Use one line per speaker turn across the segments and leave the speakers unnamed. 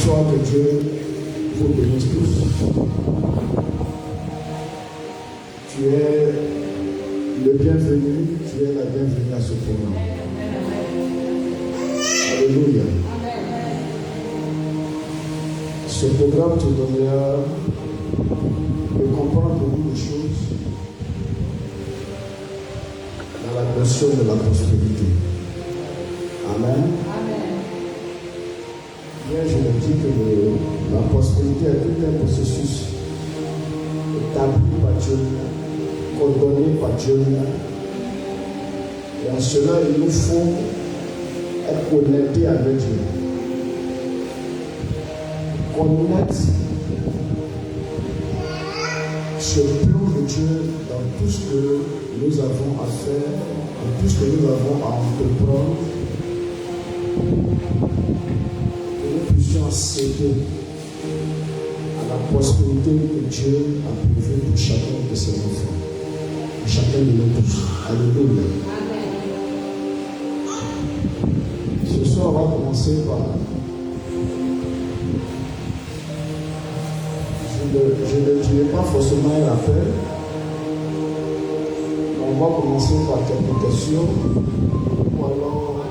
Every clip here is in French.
soir, que Dieu vous bénisse tous. Tu es le bienvenu, tu es la bienvenue à ce programme. Alléluia. Ce programme te donnera de comprendre beaucoup de choses dans la notion de la prospérité. Amen. Bien, je me dis que la prospérité est tout un processus établi par Dieu, coordonné par Dieu. Et en cela, il nous faut être connectés avec Dieu. Connaître ce plan de Dieu dans tout ce que nous avons à faire, dans tout ce que nous avons à entreprendre, que nous puissions accéder à la prospérité que Dieu a prévue pour chacun de ses enfants, pour chacun de nous tous. Alléluia. Ce soir, on va commencer par. Je ne dirai pas forcément un appel. On va commencer par quelques questions. Ou alors.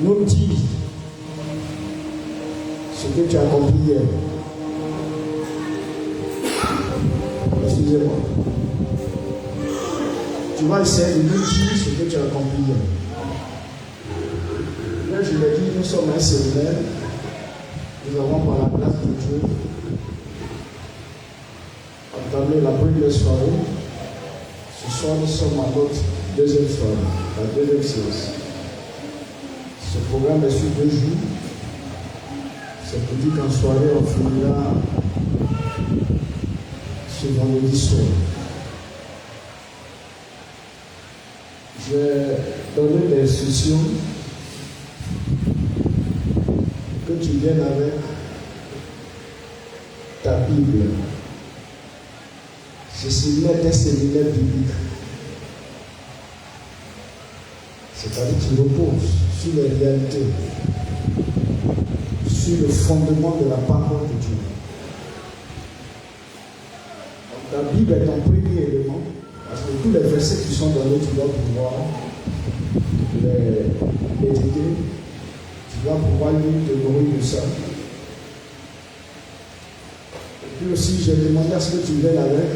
Nous dis ce que tu as compris hier. Excusez-moi. Tu vas essayer de nous dire ce que tu as compris hier. Là, je l'ai dit, nous sommes un séminaire. Nous avons par la grâce de Dieu entamé la première soirée. Ce soir, nous sommes à notre deuxième soirée, la deuxième séance. Ce programme est sur 2 jours. C'est pour dire qu'en soirée, on finira ce vendredi soir. J'ai donné des instructions que tu viennes avec ta Bible. Ce séminaire est un séminaire biblique. C'est-à-dire que tu reposes sur les réalités, sur le fondement de la parole de Dieu. Donc, ta Bible est ton premier élément, parce que tous les versets qui sont donnés, tu dois pouvoir les méditer, tu dois pouvoir lire, te nourrir de ça. Et puis aussi, j'ai demandé à ce que tu viennes avec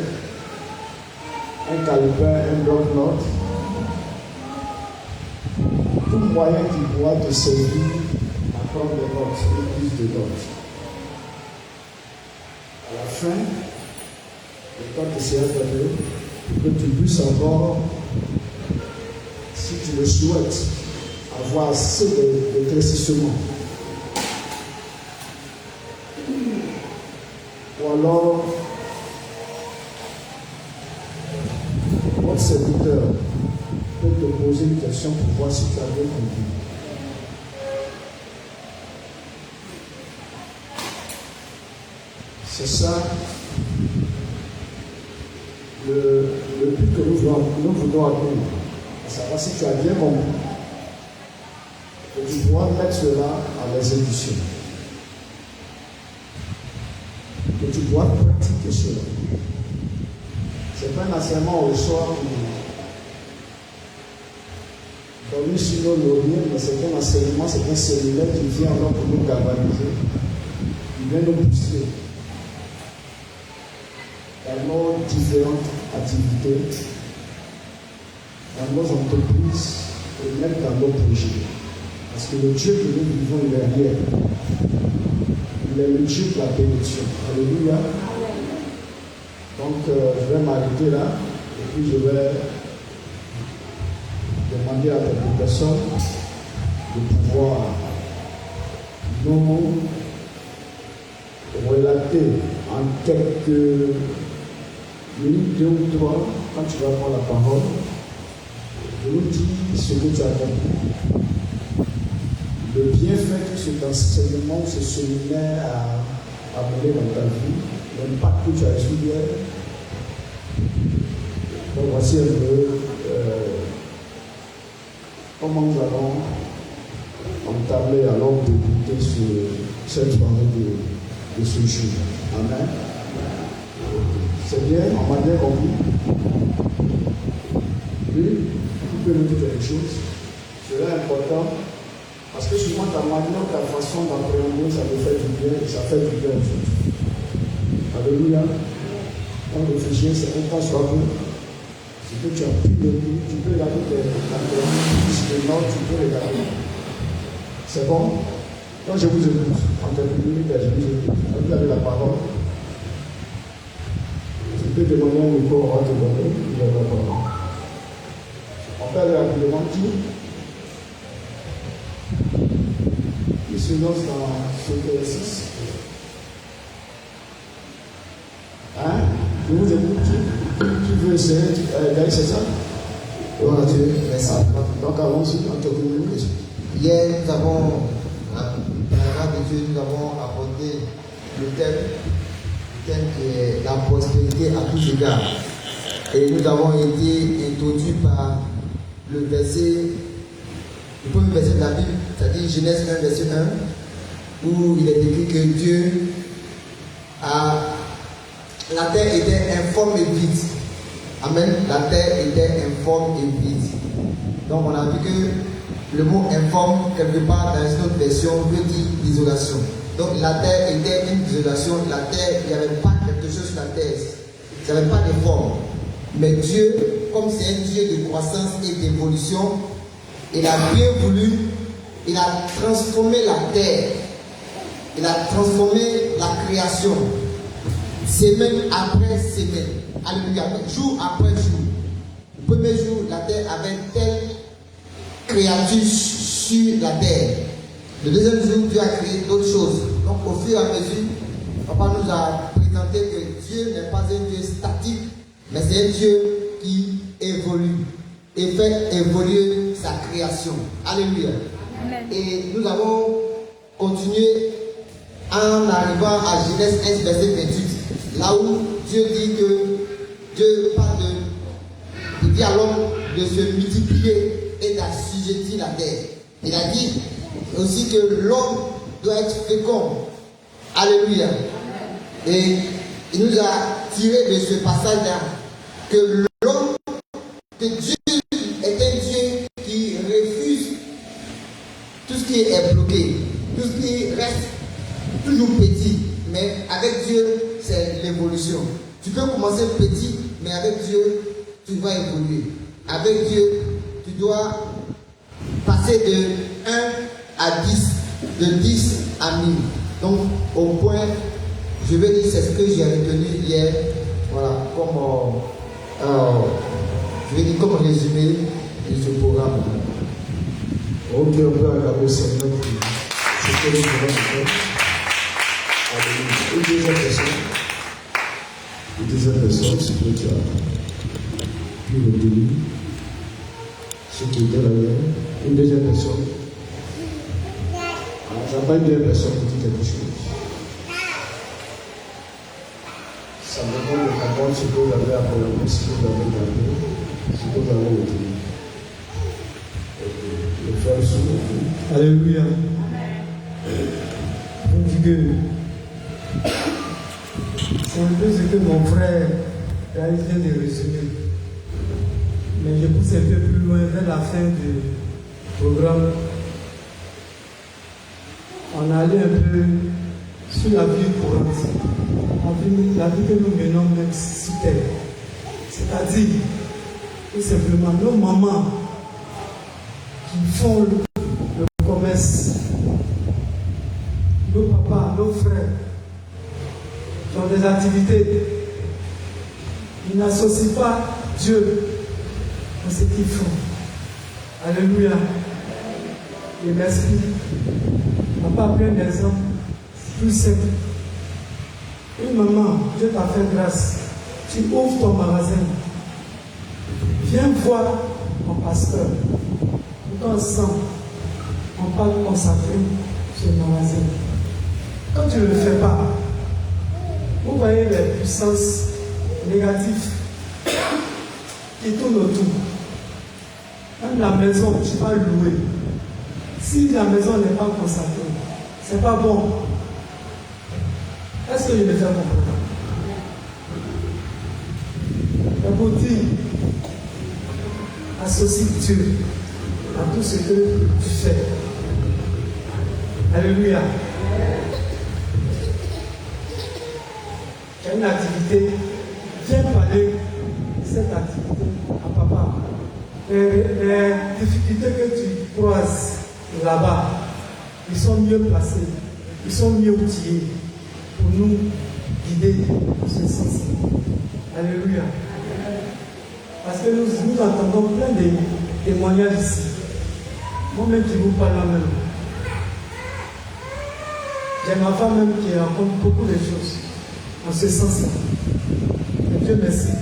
un calepin, un bloc-notes, tout moyen qui pourra te servir à prendre des notes, une prise de notes. À la fin, le temps que c'est donné, que tu puisses encore, si tu le souhaites, avoir assez d'éclaircissement. Ou alors, votre serviteur peut te poser une question pour voir si tu as bien compris. C'est ça le but que nous voulons atteindre. Savoir si tu as bien compris. Et tu pourras mettre cela à l'exécution. Et tu pourras pratiquer cela. Ce n'est pas un enseignement au soir donné sur nos lauriers, mais c'est un enseignement, c'est un séminaire qui vient alors pour nous galvaniser, qui vient nous pousser dans nos différentes activités, dans nos entreprises et même dans nos projets. Parce que le Dieu que nous vivons, il est réel. Il est le Dieu de la bénédiction. Alléluia. Donc, je vais m'arrêter là et puis je vais demander à quelques personnes de pouvoir nous relater en quelques minutes, 2 ou 3, quand tu vas prendre la parole, de nous dire ce que tu as compris. Le bienfait que cet enseignement, ce séminaire a amené dans ta vie, l'impact que tu as reçu hier. Donc voici un peu comment nous allons entamer alors d'écouter cette soirée de ce jour. Amen. C'est bien, on m'a bien compris. Oui, tu peux nous dire quelque chose. C'est important. Parce que souvent, ta manière, ta façon d'appréhender, ça me fait du bien et ça fait du bien aux autres. Alléluia. Quand on réfléchit, c'est un temps soit bon. C'est que tu as pris le livre, tu peux regarder les notes, tu peux regarder. C'est bon? Quand je vous écoute, en quelques minutes, je vous écoute. Vous avez la parole. Tu peux demander un micro, on va te donner, il y a la parole. On fait rapidement tout. Il se lance dans ce exercice. Hein? Je vous écoute. Tu veux essayer? Gaël, c'est ça?
Gloire à Dieu, merci.
Donc allons-y, en quelques minutes.
Hier, nous avons, par la grâce de Dieu, nous avons abordé le thème qui est la prospérité à tous égards. Et nous avons été introduits par le premier verset de la Bible, c'est-à-dire Genèse 1, verset 1, où il est écrit que Dieu la terre était informe et vide. Amen. La terre était informe et vide. Donc on a vu que le mot informe, quelque part dans une autre version, veut dire l'isolation. Donc la terre était une isolation. La terre, il n'y avait pas quelque chose sur la terre. Il n'y avait pas de forme. Mais Dieu, comme c'est un Dieu de croissance et d'évolution, il a bien voulu, il a transformé la terre. Il a transformé la création. Semaine après semaine. Alléluia. Jour après jour. Le premier jour, la terre avait telle créature sur la terre. Le deuxième jour, Dieu a créé d'autres choses. Donc, au fur et à mesure, Papa nous a présenté que Dieu n'est pas un Dieu statique, mais c'est un Dieu qui évolue et fait évoluer sa création. Alléluia. Amen. Et nous avons continué en arrivant à Genèse 1, verset 28, là où Dieu dit que Dieu parle il dit à l'homme de se multiplier et d'assujettir la terre. Il a dit aussi que l'homme doit être fécond. Alléluia. Et il nous a tiré de ce passage-là que l'homme, que Dieu est un Dieu qui refuse tout ce qui est bloqué, tout ce qui reste toujours petit. Mais avec Dieu, c'est l'évolution. Tu peux commencer petit, mais avec Dieu, tu vas évoluer. Avec Dieu, tu dois passer de 1 à 10, de 10 à 1000. Donc, au point, je vais dire, c'est ce que j'ai retenu hier, voilà, je vais dire comme résumé de ce programme.
Ok, on peut regarder ça. C'est ce que nous devons faire. Une deuxième personne, c'est que tu as pu le délire, ce qui était là-dedans. Une deuxième personne. Alors, j'appelle deux personnes qui disent quelque chose. Ça me donne de comprendre ce que vous avez appris, ce que vous avez gardé, ce que vous avez retenu. Le frère souvent.
Alléluia. On dit que c'est un peu ce que mon frère vient de résumer. Mais je pousse un peu plus loin vers la fin du programme. On allait un peu sur la vie courante, la vie que nous menons même sur terre. C'est-à-dire, tout simplement, nos mamans qui font le commerce, nos papas, nos frères, qui ont des activités, ils n'associent pas Dieu à ce qu'ils font. Alléluia. Et merci. On n'a pas pris un exemple plus simple. Une maman, Dieu t'a fait grâce. Tu ouvres ton magasin. Viens voir mon pasteur. Tout ensemble, on parle consacrer ce magasin. Quand tu ne le fais pas, vous voyez les puissances négatives qui tournent autour. Même la maison, tu vas louer. Si la maison n'est pas consacrée, c'est pas bon. Est-ce que je me fais comprendre? Et pour dire, associe Dieu à tout ce que tu fais. Alléluia. Tu as une activité, viens parler de cette activité à papa. Les difficultés que tu croises là-bas, ils sont mieux placés, ils sont mieux outillés pour nous guider dans ce sens. Alléluia. Parce que nous entendons plein de témoignages ici. Moi-même qui vous parle là même. J'ai ma femme même qui raconte beaucoup de choses en ce sens-là. Et Dieu merci.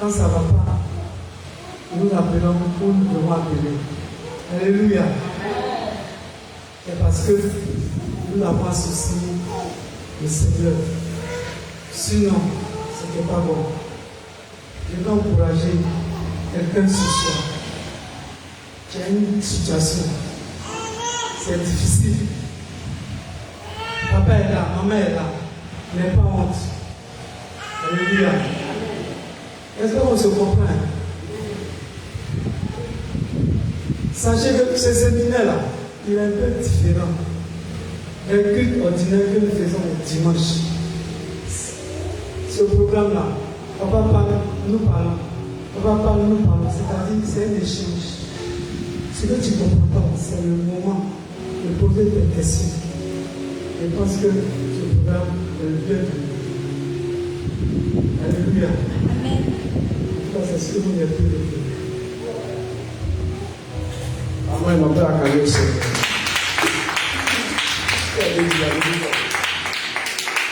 Quand ça ne va pas, nous appelons pour nous devons appeler. Alléluia. C'est parce que nous avons associé le Seigneur. Sinon, ce n'était pas bon. Je vais encourager quelqu'un ce soir qui a une situation. C'est difficile. Papa est là, maman est là. N'aie pas honte. Alléluia. Est-ce qu'on se comprend? Sachez que ce séminaire-là, il est un peu différent des cultes ordinaires que nous faisons le dimanche. Ce programme-là, papa parle, nous parlons. Papa parle, nous parlons. C'est-à-dire c'est un échange. Ce que tu ne comprends pas, c'est le moment de poser des questions. Je pense que ce programme est bien venu. Alléluia. Amen. C'est ce que vous n'avez plus de dire.
Amen. Mon père a calé le Seigneur.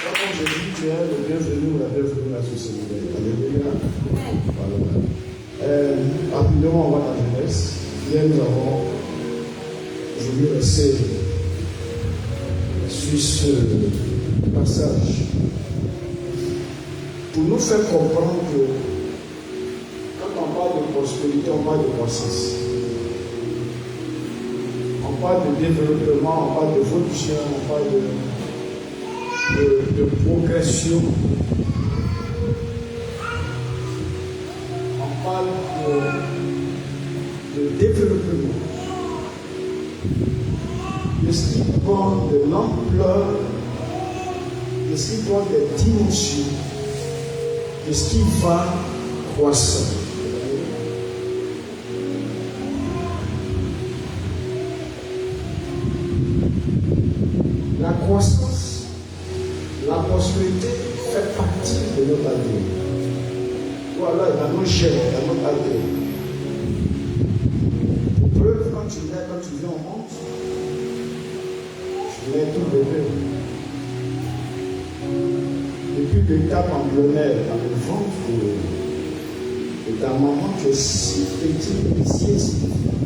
Comme je dis, tu es le bienvenu ou la bienvenue à ce séminaire. Alléluia. Voilà. Rapidement, on va dans la jeunesse. Hier, nous avons aujourd'hui resté sur ce passage pour nous faire comprendre que quand on parle de prospérité, on parle de croissance. On parle de développement, on parle d'évolution, on parle de progression. On parle de développement. De ce qui prend de l'ampleur, de ce qui prend des dimensions, de ce qui va croissant. La croissance, la prospérité fait partie de notre ADN. Voilà, dans nos chair, dans notre ADN. Pour preuve, quand tu viens au monde, tu viens tout bébé. Depuis l'étape embryonnaire dans le ventre de ta maman, tu es si petit, si insignifiant.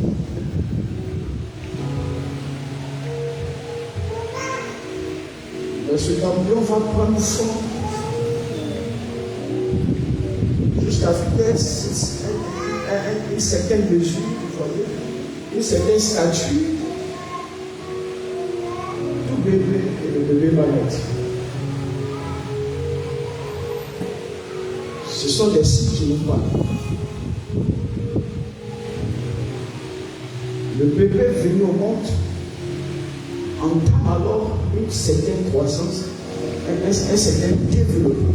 Cet embryon va prendre forme jusqu'à une certaine mesure, vous voyez, une certaine stature. Tout bébé et le bébé va naître. Ce sont des signes qui nous parlent. Le bébé venu au monde entame alors une certaine croissance, un certain développement,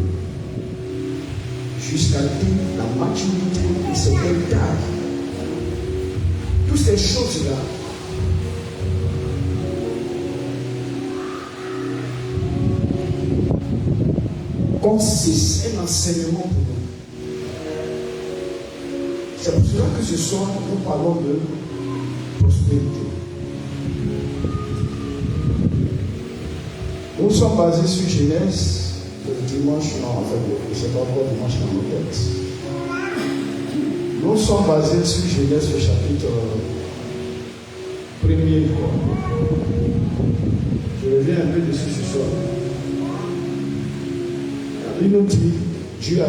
jusqu'à la maturité, une certaine taille. Toutes ces choses-là consistent un enseignement pour nous. C'est pour cela que ce soir, nous parlons de prospérité. Nous sommes basés sur Genèse, le dimanche, non, en fait, je ne sais pas encore dimanche dans nos têtes. Nous sommes basés sur Genèse, le chapitre 1er. Je reviens un peu dessus ce soir. Il nous dit, Dieu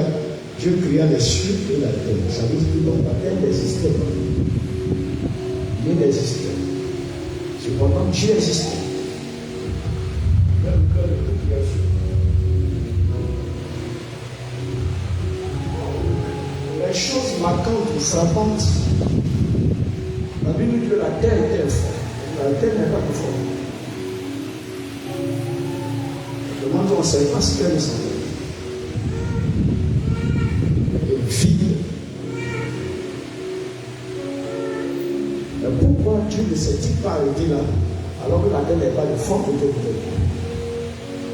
Dieu créa les cieux et la terre. Ça veut dire que donc la terre n'existait pas. Dieu n'existait. Cependant, Dieu existait. Dans le cœur de toute création. Les choses marquantes ou frappantes, la Bible dit que la terre était forte. La terre n'est pas forte. Demande, on ne sait pas ce qu'elle est. Vide. Mais pourquoi Dieu ne s'est-il pas arrêté là alors que la terre n'est pas de forme de Dieu?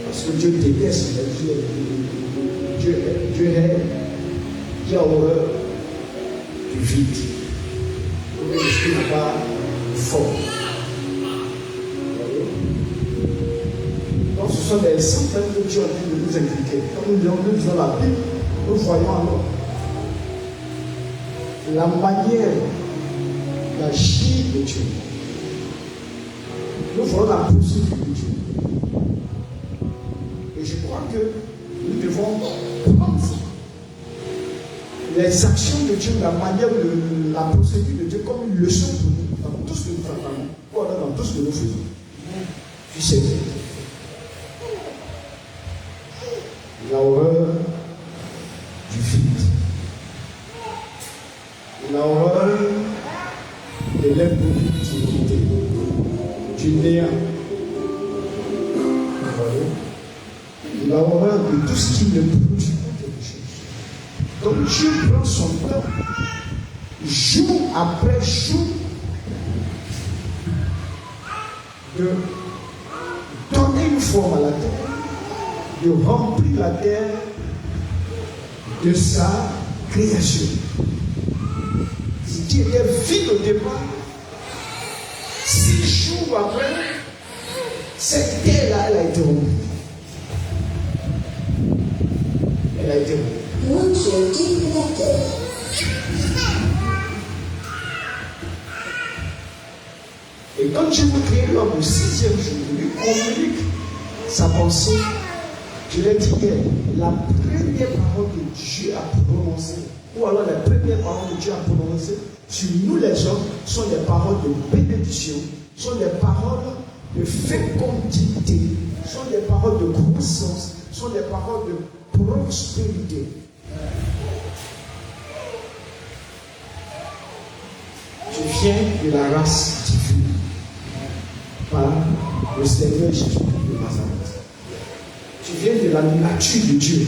Parce que Dieu déteste, Dieu est qui a horreur du vide. Pour que l'esprit n'est pas fort. Donc ce sont des centaines que Dieu a dit de nous inculquer. Comme nous lisons la Bible, nous voyons alors la manière d'agir de Dieu. Nous voyons la procédure de Dieu. Et je crois que nous devons prendre les actions de Dieu, la manière, la procédure de Dieu comme une leçon pour nous, dans tout ce que nous faisons, ou alors dans tout ce que nous faisons. Tu sais, la horreur du vide. La horreur de l'improductivité, du néant. La horreur de tout ce qui ne produit pas quelque chose. Donc Dieu prend son temps, jour après jour, de donner une forme à la terre, de remplir la terre de sa création. Ce qui était vide au départ, 6 jours après, cette terre-là, elle a été remplie. Elle a été remplie. Et quand Dieu veut créer l'homme au 6e jour, il lui communique sa pensée. Je l'ai dit que la première parole que Dieu a prononcée, ou alors les premières paroles que Dieu a prononcées sur nous les hommes, sont des paroles de bénédiction, sont des paroles de fécondité, sont des paroles de croissance, sont des paroles de prospérité. Je viens de la race divine par le Seigneur Jésus de Nazareth. Tu viens de la nature de Dieu.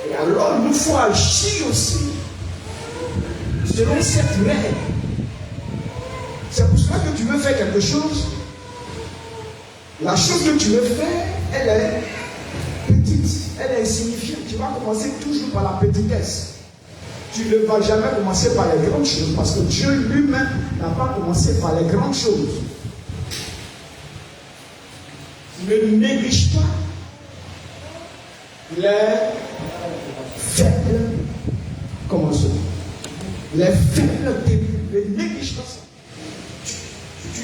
Et alors, il nous faut agir aussi selon cette règle. C'est pour cela que tu veux faire quelque chose. La chose que tu veux faire, elle est petite, elle est insignifiante. Tu vas commencer toujours par la petitesse. Tu ne vas jamais commencer par les grandes choses parce que Dieu lui-même n'a pas commencé par les grandes choses. Ne néglige pas les faibles commencements. Les faibles débuts. Ne néglige pas ça.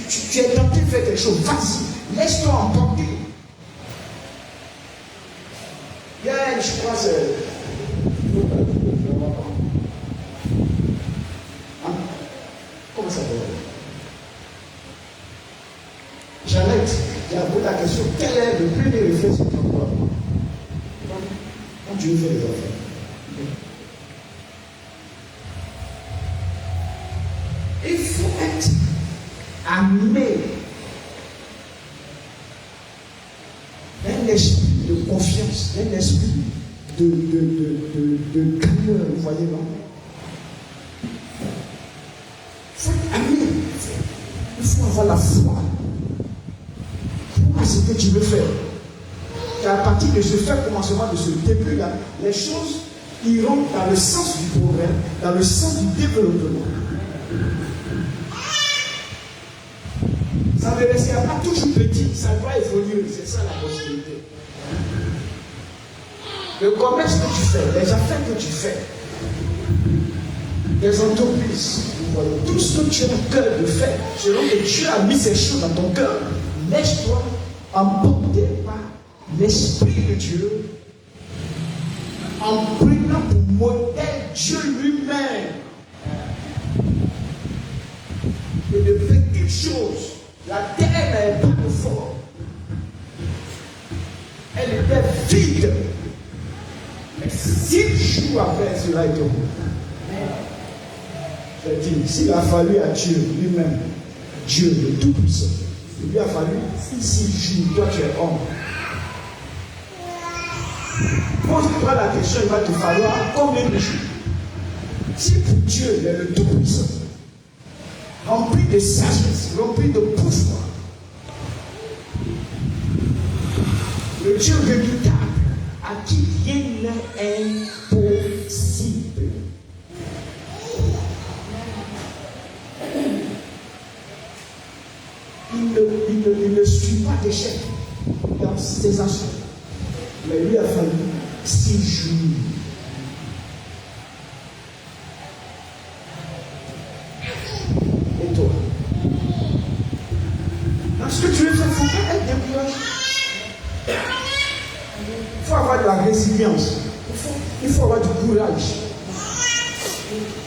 Tu es tenté de faire quelque chose. Vas-y. Laisse-toi emporter. Hier, je crois que c'est. Comment ça s'appelle? Jeannette, j'ai posé la question, quel est le premier réflexe de ton corps? Quand tu veux faire les affaires. Il faut être amené d'un esprit de confiance, d'un esprit de crainte, vous voyez, non? Il faut être amené. Il faut avoir la foi. Pour ce que tu veux faire. Et à partir de ce fait commencement, de ce début-là, les choses iront dans le sens du progrès, dans le sens du développement. Ça ne restera pas toujours petit, ça doit évoluer, c'est ça la possibilité. Le commerce que tu fais, les affaires que tu fais, les entreprises, tout ce que tu as le cœur de faire, selon que Dieu a mis ces choses dans ton cœur, laisse-toi emporter par l'Esprit de Dieu en prenant pour modèle Dieu lui-même. Et de petites choses, la terre n'avait pas de forme. Elle était vide. Mais 6 jours après, cela est tombé. Je dis, s'il a fallu à Dieu lui-même, Dieu le Tout-Puissant, il lui a fallu 6 jours, toi tu es homme. Pose-toi la question, il va te falloir combien de jours? Si pour Dieu, il est le Tout-Puissant, rempli de sagesse, rempli de pouvoir, le Dieu redoutable, à qui rien n'est impossible. Il ne suit pas d'échec dans ses actions. Mais lui a fallu 6 jours. Et toi? Dans ce que tu veux faire, il ne faut pas être découragé. Il faut avoir de la résilience. Il faut avoir du courage.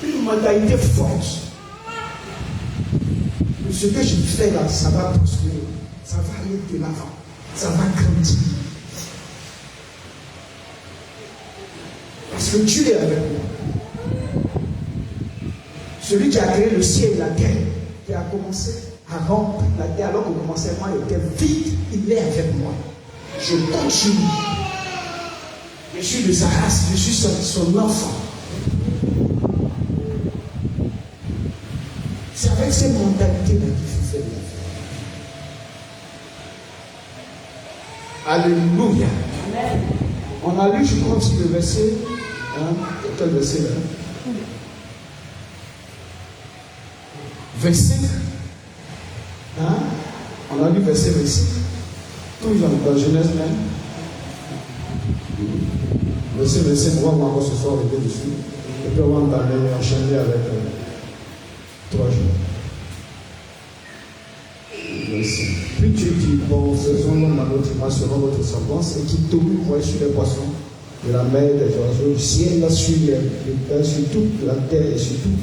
Une mentalité forte. Ce que je fais là, ça va prospérer. Ça va aller de l'avant. Ça va grandir. Parce que Dieu est avec moi. Celui qui a créé le ciel et la terre, qui a commencé à remplir la terre alors qu'au commencement elle était vide, il est avec moi. Je continue. Je suis de sa race, je suis son enfant. C'est avec cette mentalité-là qu'il faut faire la vie. Alléluia. Amen. On a lu, je crois aussi le verset. Quel verset là? Verset. On a lu verset 26. Toujours dans Genèse même. Verset 25, on va encore ce soir arrêter dessus. Et puis on va enchaîner avec 3 jours. Puis Dieu dit, bon, faisons l'homme à notre image selon votre semblance, et qui domine sur les poissons de la mer, des oiseaux du ciel, sur toute la terre et sur tous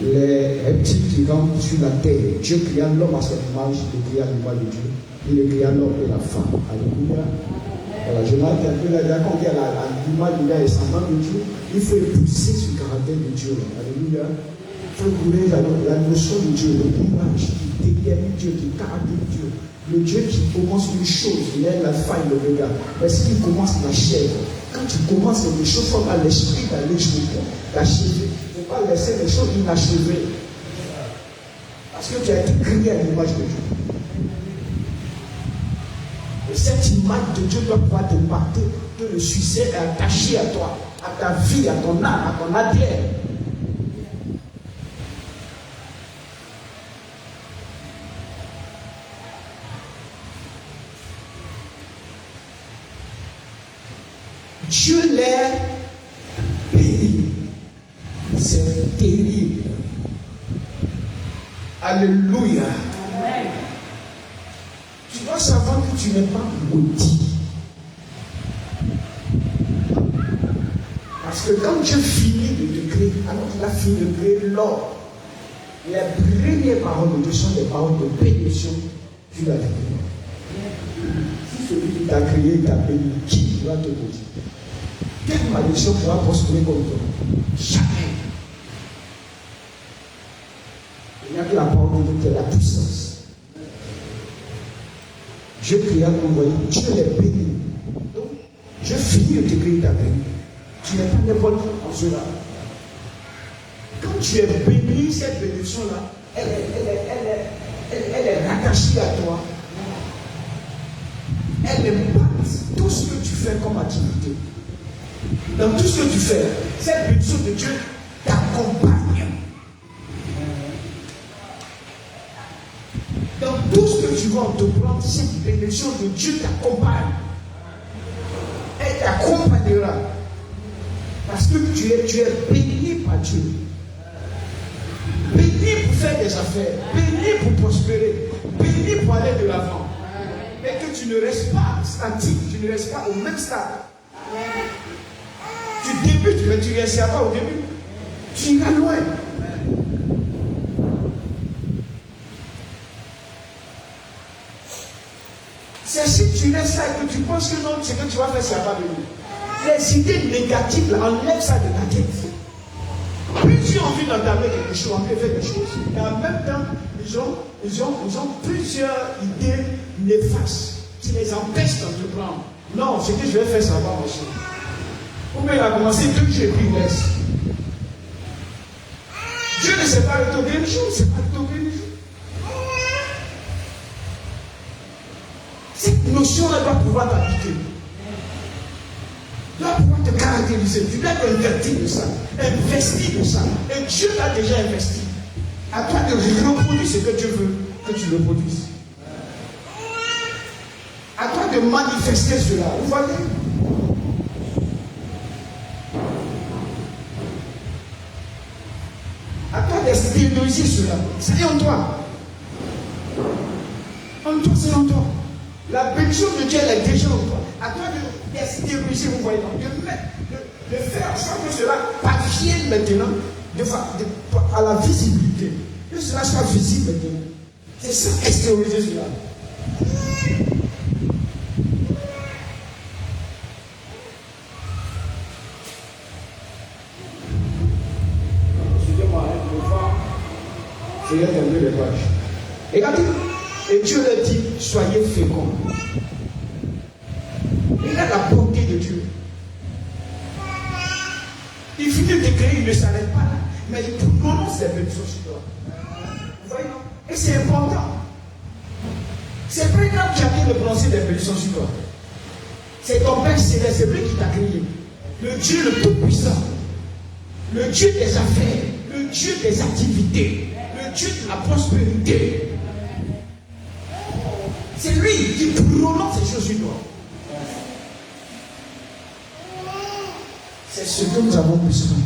les reptiles qui rampent sur la terre. Dieu créa l'homme à son image, il créa l'image de Dieu. Il créa l'homme et la femme. Alléluia. Voilà, je m'arrête un peu là, quand il y a l'image de Dieu et semblant de Dieu, il faut épouser ce caractère de Dieu. Alléluia. Il faut courir la notion de Dieu, l'image qui détermine Dieu, qui caractérise Dieu. Le Dieu qui commence une chose, il est la fin et le regard. Parce qu'il commence la chair. Quand tu commences les choses, il faut pas l'esprit d'aller jusqu'à l'achever. Il ne faut pas laisser les choses inachevées. Parce que tu as été créé à l'image de Dieu. Et cette image de Dieu doit pouvoir te partir, que le succès est attaché à toi, à ta vie, à ton âme, à ton ADN. Dieu l'est pénible. C'est terrible. Alléluia. Amen. Tu dois savoir que tu n'es pas maudit. Parce que quand Dieu finit de te créer, alors qu'il a fini de créer l'homme, les premières paroles de Dieu sont des paroles de bénédiction sur la vie. Si celui qui t'a créé t'a béni, qui va te maudire? Quelle malédiction pourra prospérer comme toi? Jamais. Il n'y a que la parole de Dieu qui est la puissance. Dieu créa comme voyez, Dieu est béni. Donc, Dieu finit de te créer ta béni. Tu n'es pas n'importe en cela. Quand tu es béni, cette bénédiction-là, elle est rattachée à toi. Elle impacte tout ce que tu fais comme activité. Dans tout ce que tu fais, cette bénédiction de Dieu t'accompagne. Dans tout ce que tu vas entreprendre, cette bénédiction de Dieu t'accompagne. Elle t'accompagnera. Parce que tu es béni par Dieu. Béni pour faire des affaires. Béni pour prospérer. Béni pour aller de l'avant. Mais que tu ne restes pas statique. Tu ne restes pas au même stade. Tu débutes, mais tu ne réussiras pas au début. Tu iras loin. C'est si tu laisses ça et que tu penses que non, ce que tu vas faire, ça va venir. Les idées négatives, là, enlève ça de ta tête. Plus tu as envie d'entamer quelque chose, envie de faire quelque chose. Et en même temps, ils ont plusieurs idées néfastes qui les empêchent d'entreprendre. Non, ce que je vais faire, ça va marcher. Ou bien il a commencé 2 jours et puis il laisse. Dieu ne sait pas retourner le jour, c'est pas retourner le jour. Cette notion-là doit pouvoir t'habiter. Doit pouvoir te caractériser. Tu dois t'invertir de ça, investir de ça. Et Dieu t'a déjà investi. À toi de reproduire ce que Dieu veut que tu reproduises. À toi de manifester cela. Vous voyez? À toi d'extérioriser cela. C'est en toi. En toi, c'est en toi. La bénédiction de Dieu, elle est déjà en toi. À toi d'extérioriser, vous voyez, de faire en sorte que cela parvienne maintenant à la visibilité. Que cela soit visible maintenant. C'est ça, extérioriser cela. Excusez-moi, je vais voir. Je vais terminer les pages. Regardez. Et Dieu leur dit, soyez féconds. Il a la bonté de Dieu. Il finit de créer, il ne s'arrête pas là. Mais il prononce les bénédictions sur toi. Vous voyez, non? Et c'est important. C'est pas grave qui a bien de prononcer des bénédictions sur toi. C'est ton Père céleste, c'est lui qui t'a créé. Le Dieu le Tout-Puissant. Le Dieu des affaires. Le Dieu des activités. Le Dieu de la prospérité. C'est lui qui prononce ces choses sur toi. C'est ce que nous avons besoin.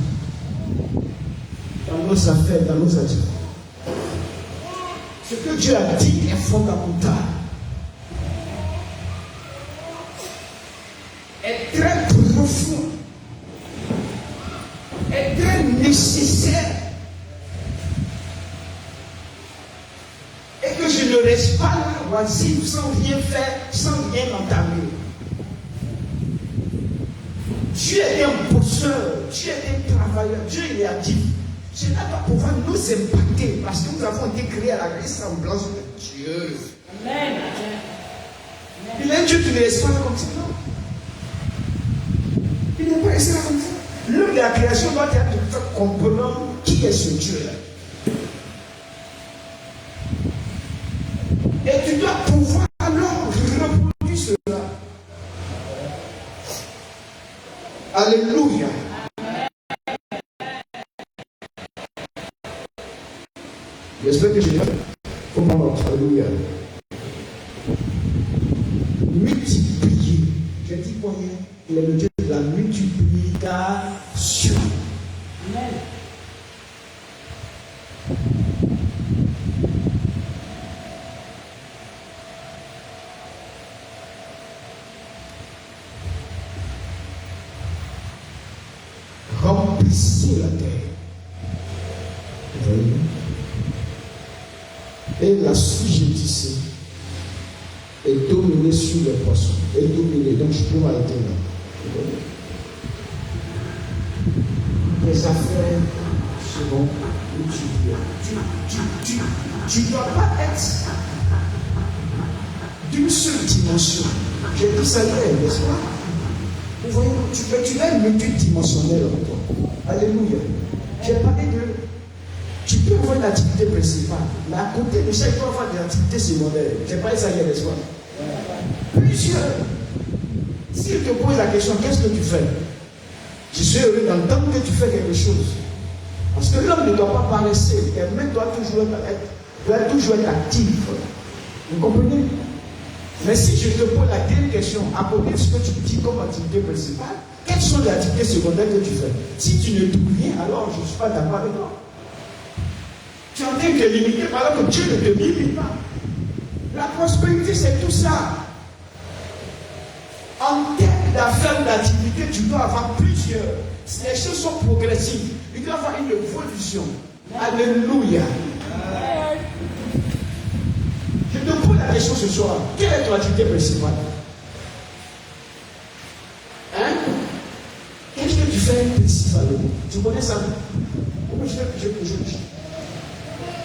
Dans nos affaires, dans nos activités. Ce que Dieu a dit est fondamental. Est très profond. Est très nécessaire. Et que je ne reste pas là, oisif, sans rien faire, sans rien entamer. Dieu est un bosseur, Dieu est un travailleur, Dieu il est actif. Cela doit pouvoir nous impacter parce que nous avons été créés à la ressemblance de Dieu. Amen. Il est un Dieu qui ne reste pas là comme ça, non. Il n'est pas resté là comme ça. L'homme de la création doit être comprendre qui est ce Dieu-là. Et tu dois pouvoir alors reproduire cela. Alléluia. J'espère que je vais comment alléluia. Multiplier. Je dis combien? Il est le Dieu de la multiplication. Amen. Remplissez la terre. Vous voyez? Et la sujettissez. Et dominez sur les poissons. Et dominez. Donc je peux m'arrêter là. Les affaires seront multipliées. Tu ne dois pas être d'une seule dimension. J'ai dit ça hier, n'est-ce pas? Vous voyez, tu es multidimensionnel en toi. Alléluia. J'ai parlé de. Tu peux avoir une activité principale, mais à côté de ça, il faut avoir des activités secondaires. J'ai parlé ça hier, n'est-ce pas? Plusieurs. S'il te pose la question, qu'est-ce que tu fais? Je suis heureux d'entendre que tu fais quelque chose. Parce que l'homme ne doit pas paresser. Et même doit toujours être actif. Vous comprenez? Mais si je te pose la dernière question, à côté de ce que tu dis comme activité principale, quelles sont les activités secondaires que tu fais? Si tu ne doubles rien, alors je ne suis pas d'accord avec toi. Tu es en train de te limiter alors que Dieu ne te limite pas. La prospérité, c'est tout ça. En termes d'affaires, d'activité, tu dois avoir plusieurs. Les choses sont progressives. Il doit y avoir une évolution. Alléluia. Je te pose la question ce soir. Quelle est ton activité principale? Hein? Qu'est-ce que tu fais principalement? Tu connais ça? Comment je fais que je peux aujourd'hui?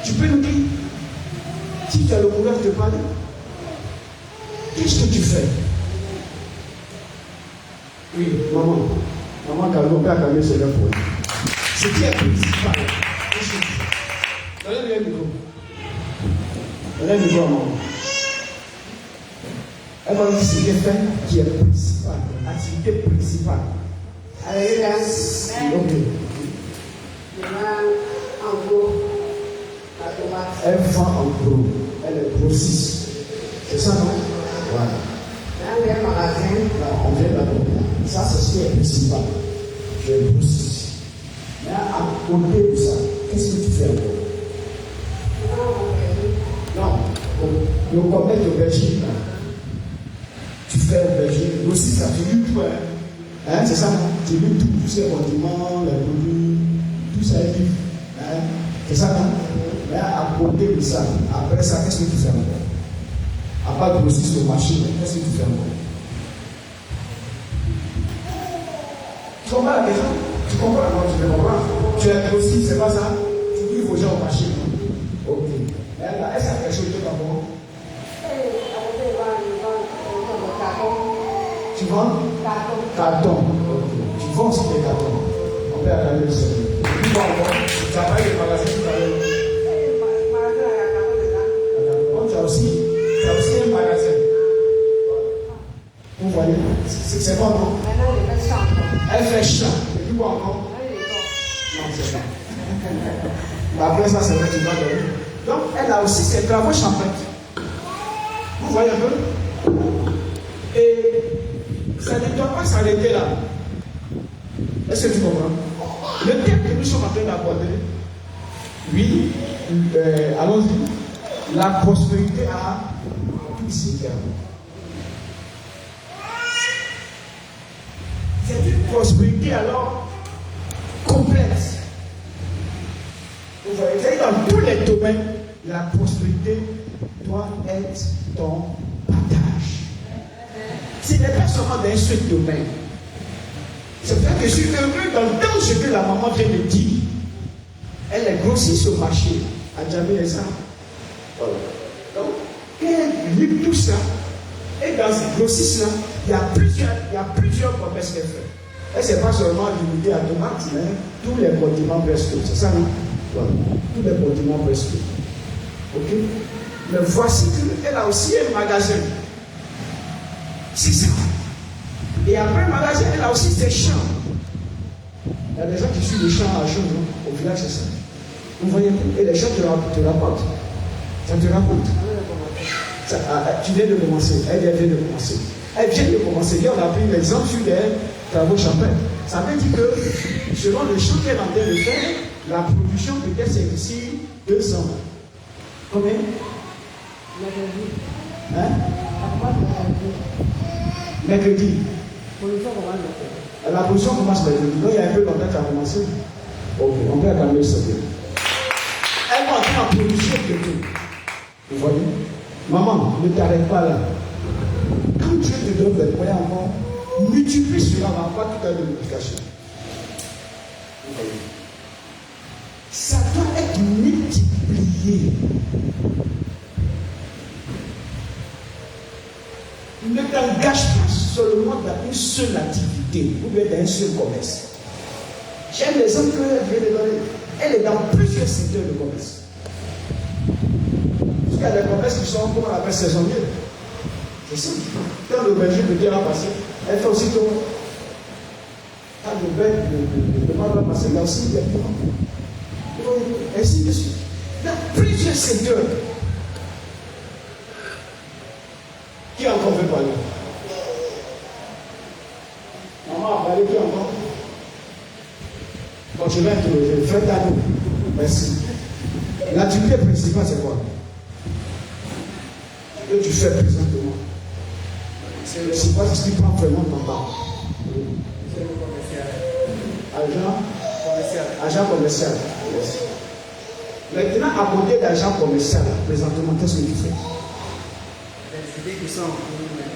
Tu peux nous dire? Si tu as le courage de parler, qu'est-ce que tu fais? Oui, maman. Maman, calme, père, calme, c'est là pour. Ce qui est principal. Qu'est-ce que tu fais? Donnez-lui un micro. Donnez-lui un micro à maman. Elle va dire ce qui est fait qui est principal. Activité principale.
Alléluia.
Ok.
En gros, la tomate.
Elle vend en gros. Elle est grossiste. C'est ça, non? Voilà.
Dans les magasins.
Là, on vient d'abord. Ça, c'est ce qui est principal. Tu es grossiste. Mais à côté de ça, qu'est-ce que tu fais encore? Non. Le commerce d'aubergine, tu fais aubergine. Grossiste, ça tu lis tout, hein? C'est ça, non? Tu lis tout, tous ces condiments, les produits, tout ça est vif. Hein? C'est ça, non? Mais à côté de ça, après ça, qu'est-ce que tu fais encore? À part grossiste au marché, qu'est-ce que tu fais encore? Tu comprends la question? Tu comprends la question? Tu comprends? Tu es grossiste, c'est pas ça? Tu dis aux gens au marché. Ok. Est-ce qu'il y a quelque chose de d'abord? Tu vends? Carton. Okay. Tu vends aussi des cartons. On peut aller le service. Tu vends encore? Tu as pas eu le magasin tout à l'heure? Tu as aussi un magasin. Vous voyez? C'est quoi, non? Elle fait chant. Et puis quoi encore? Non, c'est ça. Après ça, c'est vrai que tu vas donner. Donc, elle a aussi ses travaux champêtres. Vous voyez un peu? Et ça ne doit pas s'arrêter là. Est-ce que tu comprends? Le thème que nous sommes en train d'aborder, oui, allons-y. La prospérité à tous ses termes. C'est une prospérité alors complète. Vous voyez, c'est dans tous les domaines, la prospérité doit être ton partage. Ce n'est pas seulement dans un seul domaine. C'est pour ça que je suis heureux d'entendre ce que la maman vient de dire. Elle est grossisse au marché, à jamais les arbres. Voilà. Donc, elle lit tout ça. Et dans ce grossisse-là, il y a plusieurs promesses qu'elle fait. Et ce n'est pas seulement limité à tomates, mais tous les condiments presque. C'est ça, non? Voilà. Tous les condiments presque. Ok? Mais voici qu'elle a aussi un magasin. C'est ça. Et après le magasin, elle a aussi des champs. Il y a des gens qui suivent les champs à jour, au village, c'est ça. Vous voyez? Et les champs te rapportent. Ça te rapporte. Tu viens de commencer. Elle vient de commencer. Elle vient de commencer. Hier, on a pris l'exemple sur les travaux champêtres. Ça veut dire que, selon le champ qu'elle est en train de faire, la production peut-être c'est d'ici 2 ans. Combien? Hein? Mercredi. La production commence mercredi. Donc il y a un peu longtemps qu'elle a commencé. Ok, on peut attendre ça. Elle va entrer en production de tout. Vous voyez? Maman, ne t'arrête pas là. Quand Dieu te donne des moyens encore, multiplie cela, on va pas tout à l'heure de multiplication. Vous voyez? Ça doit être multiplié. Ne t'engage pas seulement dans une seule activité ou bien dans un seul commerce. J'aime l'exemple qu'elle vient de donner. Elle est dans plusieurs secteurs de commerce. Parce qu'il y a des commerces qui sont, comment on appelle, saisonniers. C'est ça. Quand le berger peut dire à passer, elle fait aussi tout. Quand le berger va passer, il y a aussi des plans. Ainsi de suite. Dans plusieurs secteurs. Qui encore veut parler? Maman a parlé, qui encore? Donc je vais interroger. Faites à nous. Merci. L'activité principale, c'est quoi? Ce que tu fais présentement. C'est quoi ce qui prend vraiment ton temps? Agent commercial. Yes. Maintenant, à côté d'agent commercial, présentement, qu'est-ce que tu fais?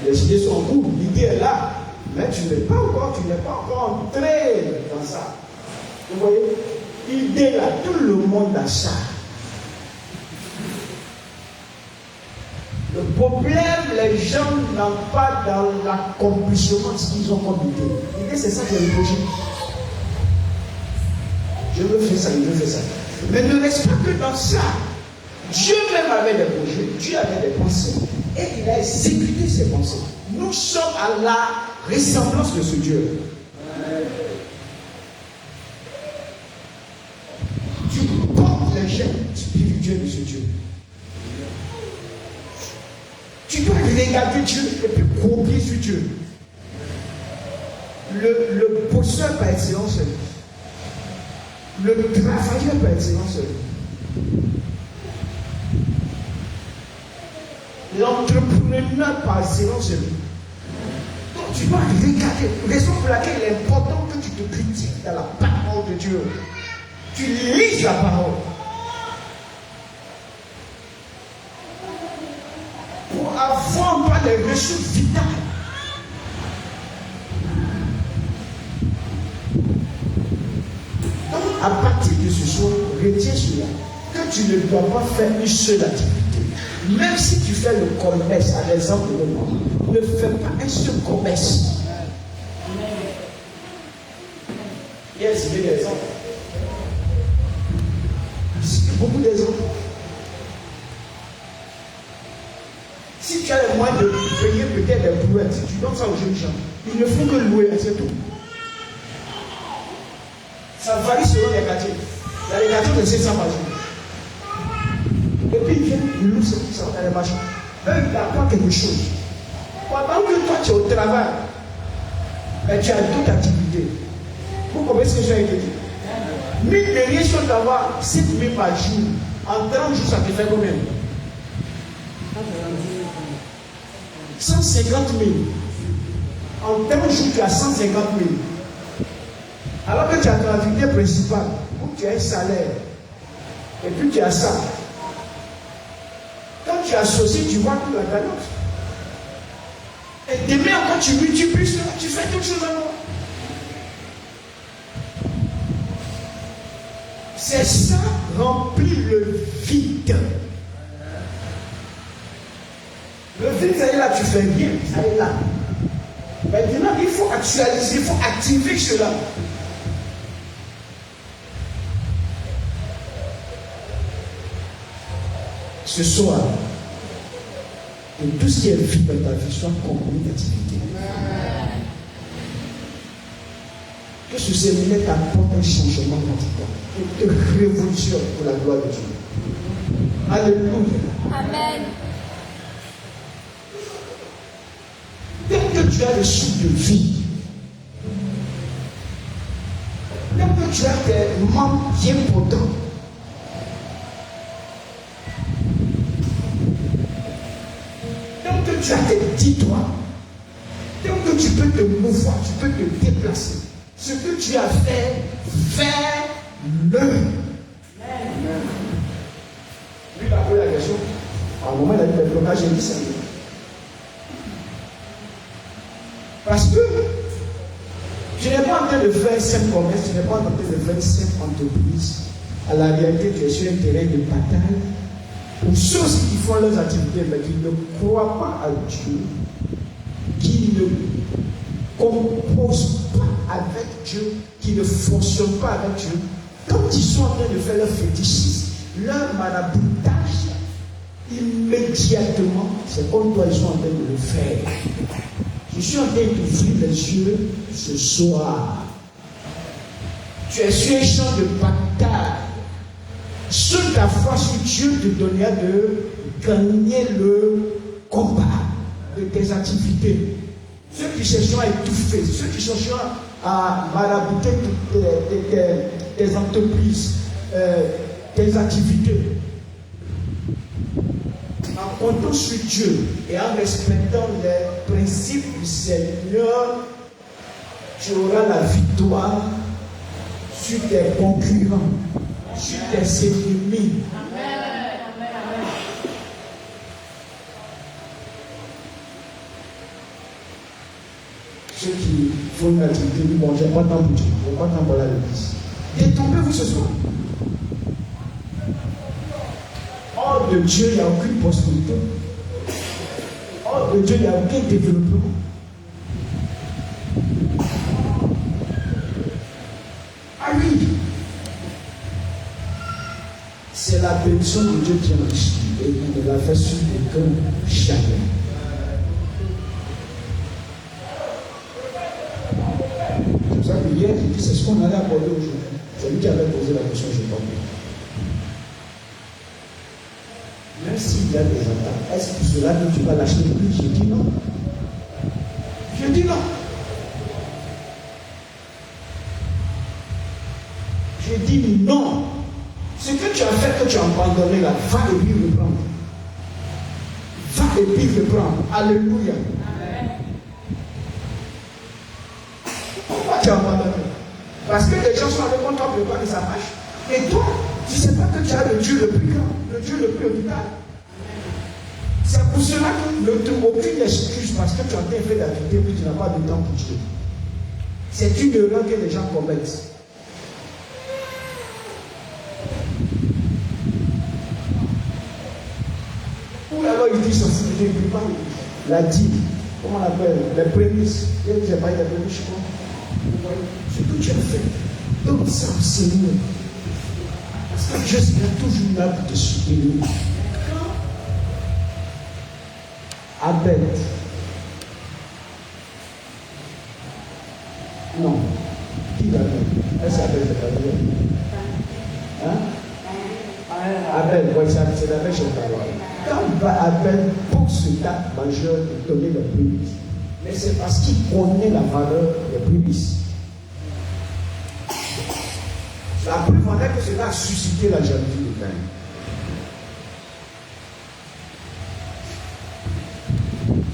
Les idées sont en cours. L'idée est là. Mais tu n'es pas encore entré dans ça. Vous voyez? L'idée là, tout le monde a ça. Le problème, les gens n'ont pas dans l'accomplissement de ce qu'ils ont comme idée. L'idée, c'est ça qui est le projet. Je veux faire ça, je veux faire ça. Mais ne reste pas que dans ça. Dieu même avait des projets, Dieu avait des pensées. Et il a exécuté ses pensées. Nous sommes à la ressemblance de ce Dieu. Tu portes les gènes spirituels de ce Dieu. Tu dois regarder Dieu et puis copier sur Dieu. Le bosseur par excellence, le travailleur par excellence, l'entrepreneur par excellence. Donc tu dois regarder, raison pour laquelle il est important que tu te critiques dans la parole de Dieu. Tu lises la parole. Pour avoir pas les ressources vitales. Donc, à partir de ce soir, retiens cela, que tu ne dois pas faire une seule activité. Même si tu fais le commerce, à l'exemple de moi, ne fais pas un seul commerce. Yes, il y a des exemples. Beaucoup d'exemples. Si tu as les moyens de payer peut-être des brouettes, tu donnes ça aux jeunes gens. Ils ne font que louer, c'est tout. Ça varie selon les quartiers. Il y a les quartiers de 500 par jour. Et puis ils viennent, ils louent ça dans les marchés. Eux, ils apportent quelque chose. Pendant que toi tu es au travail, mais tu as d'autres activités. Vous comprenez ce que j'ai dit? Mine de rien, si on doit avoir 7 000 par jour, en 30 jours, ça te fait combien? 150 000. En 30 jours, tu as 150 000. Alors que tu as ton activité principale, où tu as un salaire, et puis tu as ça. Quand tu associes, tu vois toute la balance. Et demain, quand tu multiplies cela, tu fais toute chose à moi. C'est ça, remplit le vide. Le vide, ça y est là, tu fais bien, ça y est là. Maintenant, il faut actualiser, il faut activer cela. Ce soir, que tout ce qui est vide dans ta vie soit compris d'activité. Que ce séminaire t'apporte un changement radical, une révolution pour la gloire de Dieu. Alléluia. Amen. Dès que tu as le souffle de vie, dès que tu as des membres bien potents, dès que tu as tes 10 doigts, dès que tu peux te mouvoir, tu peux te déplacer, ce que tu as fait, fais-le. Lui, il a posé la question. À un moment, il a dit, le blocage, j'ai dit ça. Parce que tu n'es pas en train de faire un simple commerce, tu n'es pas en train de faire une simple entreprise. À la réalité, tu es sur un terrain de bataille. Pour ceux qui font leurs activités, mais qui ne croient pas à Dieu, qui ne composent pas avec Dieu, qui ne fonctionnent pas avec Dieu, quand ils sont en train de faire leur fétichisme, leur maraboutage, immédiatement, c'est comme toi, ils sont en train de le faire. Je suis en train d'ouvrir les yeux ce soir. Tu es sur un champ de bataille. Seule ta foi sur Dieu te donnera de gagner le combat de tes activités. Ceux qui chercheront à étouffer, ceux qui chercheront à marabouter tes entreprises, tes activités. En comptant sur Dieu et en respectant les principes du Seigneur, tu auras la victoire sur tes concurrents, sur tes ennemis. Ceux qui font une activité, disent bon, j'ai pas de temps pour Dieu, je n'ai pas de temps pour la l'église. Détombez-vous ce soir. Hors de Dieu, il n'y a aucune prospérité. Hors de Dieu, il n'y a aucun développement. Ah oui, c'est la bénédiction de Dieu qui enrichit et il ne la fait sur aucun chacun. C'est pour ça que hier, j'ai dit, c'est ce qu'on allait aborder aujourd'hui. C'est lui qui avait posé la question, je pense. Même s'il y a des attaques, est-ce que cela que tu vas lâcher le plus? Je dis non. Je dis non. Je dis non. Ce que tu as fait, que tu as abandonné là, va et puis reprendre. Va et puis reprendre. Alléluia. Pourquoi tu as abandonné? Parce que les gens sont avec toi pour préparer sa marche. Et toi, tu ne sais pas que tu as le Dieu le plus grand, le Dieu le plus vital. C'est pour cela que ne trouve aucune excuse parce que tu as bien fait d'activité et tu n'as pas de temps pour Dieu. C'est une erreur que les gens commettent. Ou alors ils disent ceci, ils ne disent pas la dîme, comment on appelle, les prémices. Je ne sais pas, il y a des prémices, je crois. Ce que tu as fait, donne ça au Seigneur. Parce que Dieu sera toujours là pour te soutenir. Abel. Non. Qui l'Abel? Elle s'appelle Abel. Hein? Abel, oui, c'est l'Abel chez le quand Abel pose ce date majeur de donner les prémices, mais c'est parce qu'il connaît la valeur des prémices. La preuve en est que cela a suscité la jalousie de Caïn.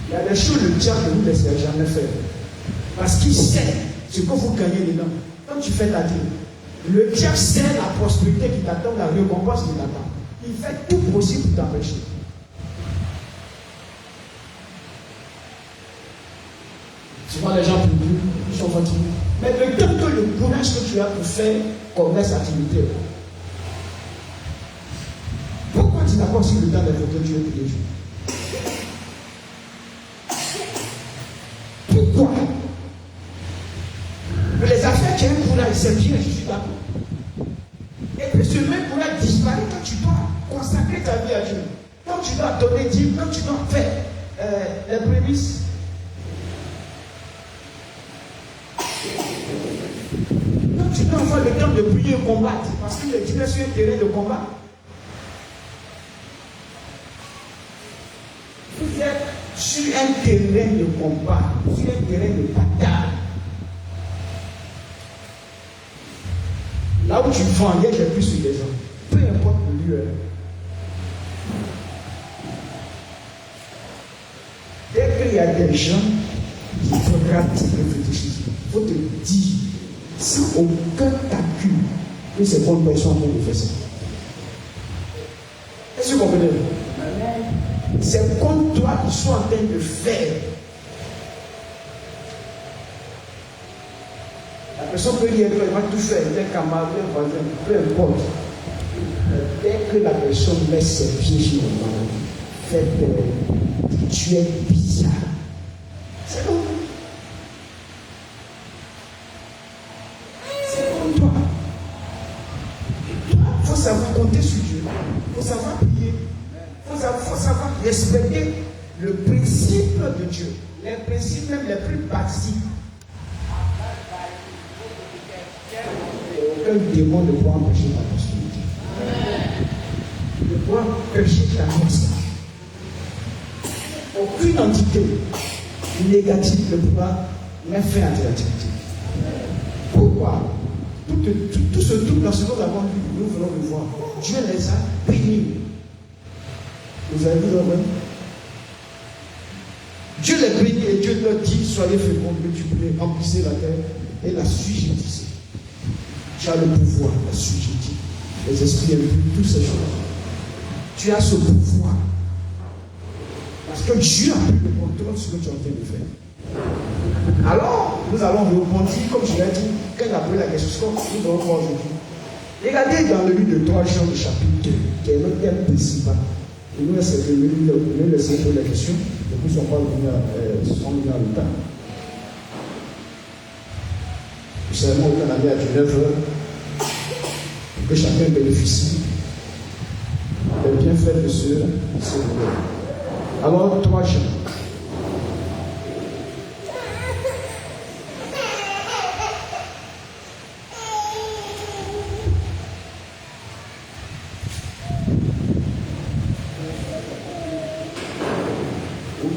Il y a des choses le diable ne vous laissera jamais faire. Parce qu'il sait ce que vous gagnez dedans. Quand tu fais ta dîme, le diable sait la prospérité qui t'attend, la récompense qui t'attend. Il fait tout possible pour t'empêcher. Souvent les gens plient, ils sont fatigués. Mais le temps que le courage que tu as pour faire comme cette activité, pourquoi tu n'as pas aussi le temps d'invoquer Dieu tous les jours? Pourquoi? Mais les affaires qui ont un courage, c'est bien, je suis d'accord. Et puis ce même courage disparaît quand tu dois consacrer ta vie à Dieu. Quand tu dois donner Dieu, quand tu dois faire les prémices. Quand tu dois avoir le temps de prier et combattre, parce qu'il est sur un terrain de combat. Vous êtes sur un terrain de combat, sur un terrain de bataille. Là où tu vends, il y a des plus sur les gens. Peu importe le lieu. Dès qu'il y a des gens qui regardent tes réfléchis, il faut te dire, sans aucun calcul, que ces bonnes personnes vont le faire ça. Est-ce que vous comprenez? C'est comme toi qui sont en train de faire. La personne peut dire qu'elle va tout faire, un camarade, un voisin, peu importe. Dès que la personne met ses pieds sur le mal, fait peur, tu es bizarre. C'est comme toi. Il faut savoir compter sur Dieu. Il faut savoir prier. Il faut savoir respecter le principe de Dieu. Les principes même les plus basiques. Aucun démon ne pourra empêcher ta prospérité. Ne pourra empêcher ta message. Aucune entité négative ne pourra mettre fin à tes activités. Pourquoi? Tout ce truc dans ce que nous avons vu, nous venons le voir. Dieu les a bénis. Vous avez vu là-bas? Dieu les bénit et Dieu leur dit, soyez féconds, multipliez, remplissez la terre et la sujettissez. Tu as le pouvoir, la sujetter. Les esprits impurs, toutes ces choses. Tu as ce pouvoir. Parce que Dieu a pris le contrôle sur ce que tu es en train de faire. Alors, nous allons répondre, comme je l'ai dit, quand a pris la question, ce que nous allons voir aujourd'hui. Regardez dans le livre de 3 Jean, le chapitre 2, qui est notre thème principal. Et nous, c'est de nous laisser poser la question. Et nous ne sommes pas venus en retard. Nous savons qu'on a mis à 19 heures, que chacun bénéficie des bienfaits de ce Seigneur. Alors, 3 Jean.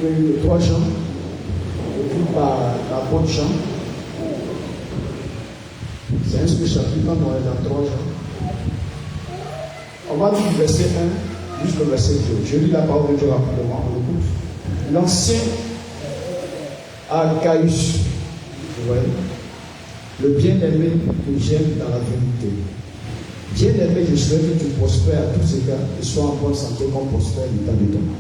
Le 3 Jean, écrit par l'apôtre Jean. C'est un seul chapitre, on est dans 3 Jean. On va lire du verset 1 jusqu'au verset 2. Je lis la parole de Dieu rapidement, on écoute. L'ancien Archaïs, vous voyez, le bien-aimé que j'aime dans la vérité. Bien-aimé, je souhaite que tu prospères à tous égards et sois en bonne santé comme prospère l'état de ton âme.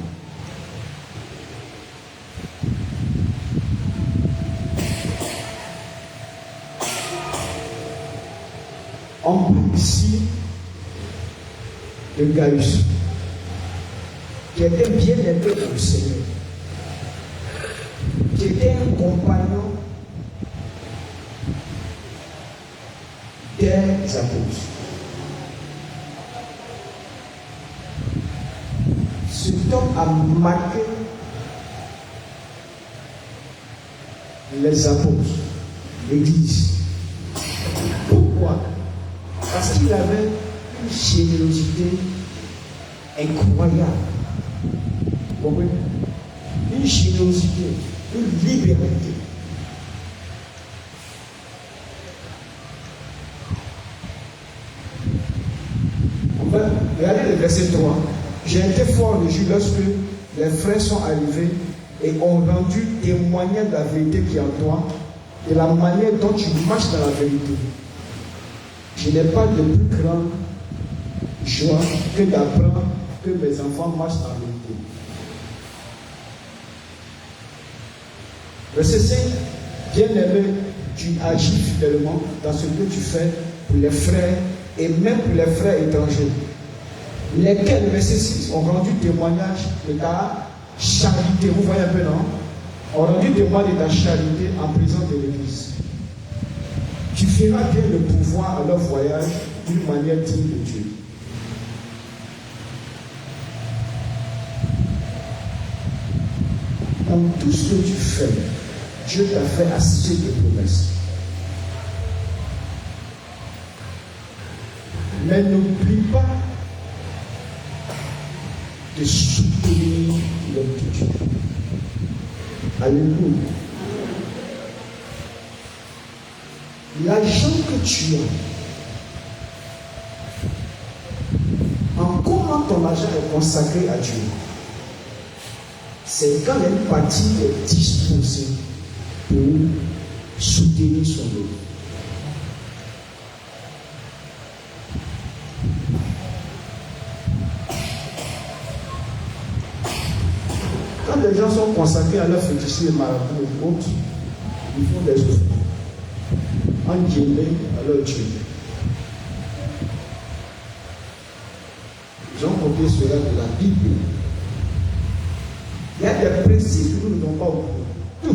On parle ici de Gaius, qui était bien aimé pour le Seigneur, qui était un compagnon des apôtres. Cet homme a marqué les apôtres, l'Église. Pourquoi? Parce qu'il avait une générosité incroyable. Vous comprenez? Une générosité, une libéralité. On va regarder le verset 3. J'ai été fort le jour lorsque les frères sont arrivés et ont rendu témoignage de la vérité qui est en toi et la manière dont tu marches dans la vérité. Je n'ai pas de plus grande joie que d'apprendre que mes enfants marchent en vérité. Verset 5. Bien-aimé, tu agis fidèlement dans ce que tu fais pour les frères et même pour les frères étrangers, lesquels, verset 6, ont rendu témoignage de ta charité. Vous voyez un peu, non? Ont rendu témoignage de ta charité en présence de l'Église. Tu feras bien le pouvoir à leur voyage d'une manière digne de Dieu. Dans tout ce que tu fais, Dieu t'a fait assez de promesses. Mais n'oublie pas de soutenir l'homme de Dieu. Alléluia. L'argent que tu as, en comment ton argent est consacré à Dieu, c'est quand une partie est disposée pour soutenir son œuvre. Quand les gens sont consacrés à leur fétichiste, marabout ou autre, ils font des offres. En guillemets à leur Dieu. Ils ont copié cela de la Bible. Il y a des principes que nous ne donnons pas au courant.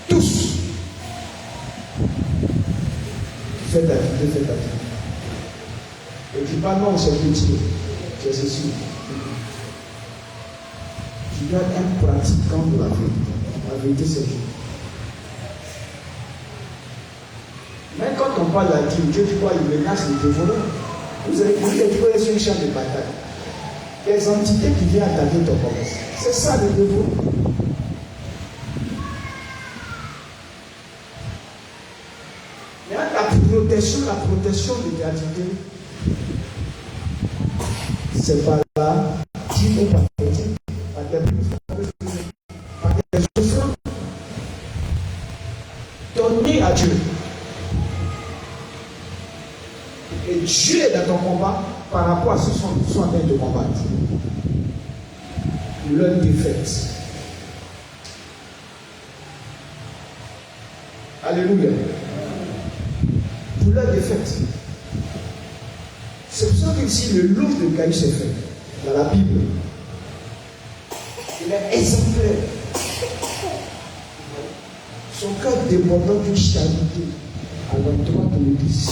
Tous. Faites activité, faites activité. Et tu dis pas non, c'est petit. C'est ceci. Tu dois être un pratiquant de la vérité. La vérité, c'est Dieu. Mais quand on parle à Dieu, Dieu dit quoi? Il menace les dévoreurs. Vous avez dit que Dieu est sur une champ de bataille. Les entités qui viennent attaquer ton commerce. C'est ça le dévot. Mais la protection de l'identité, c'est pas là ou par tes dîmes, par tes prières, par tes offrandes. Donner à Dieu. Et Dieu est dans ton combat par rapport à ceux qui sont en train de combattre. Leur défaite. Alléluia. Pour leur défaite. C'est pour ça qu'ici le lot de Caïs est fait. Dans la Bible. Il est exemplaire. Son cœur débordant d'une charité à l'endroit de l'Église.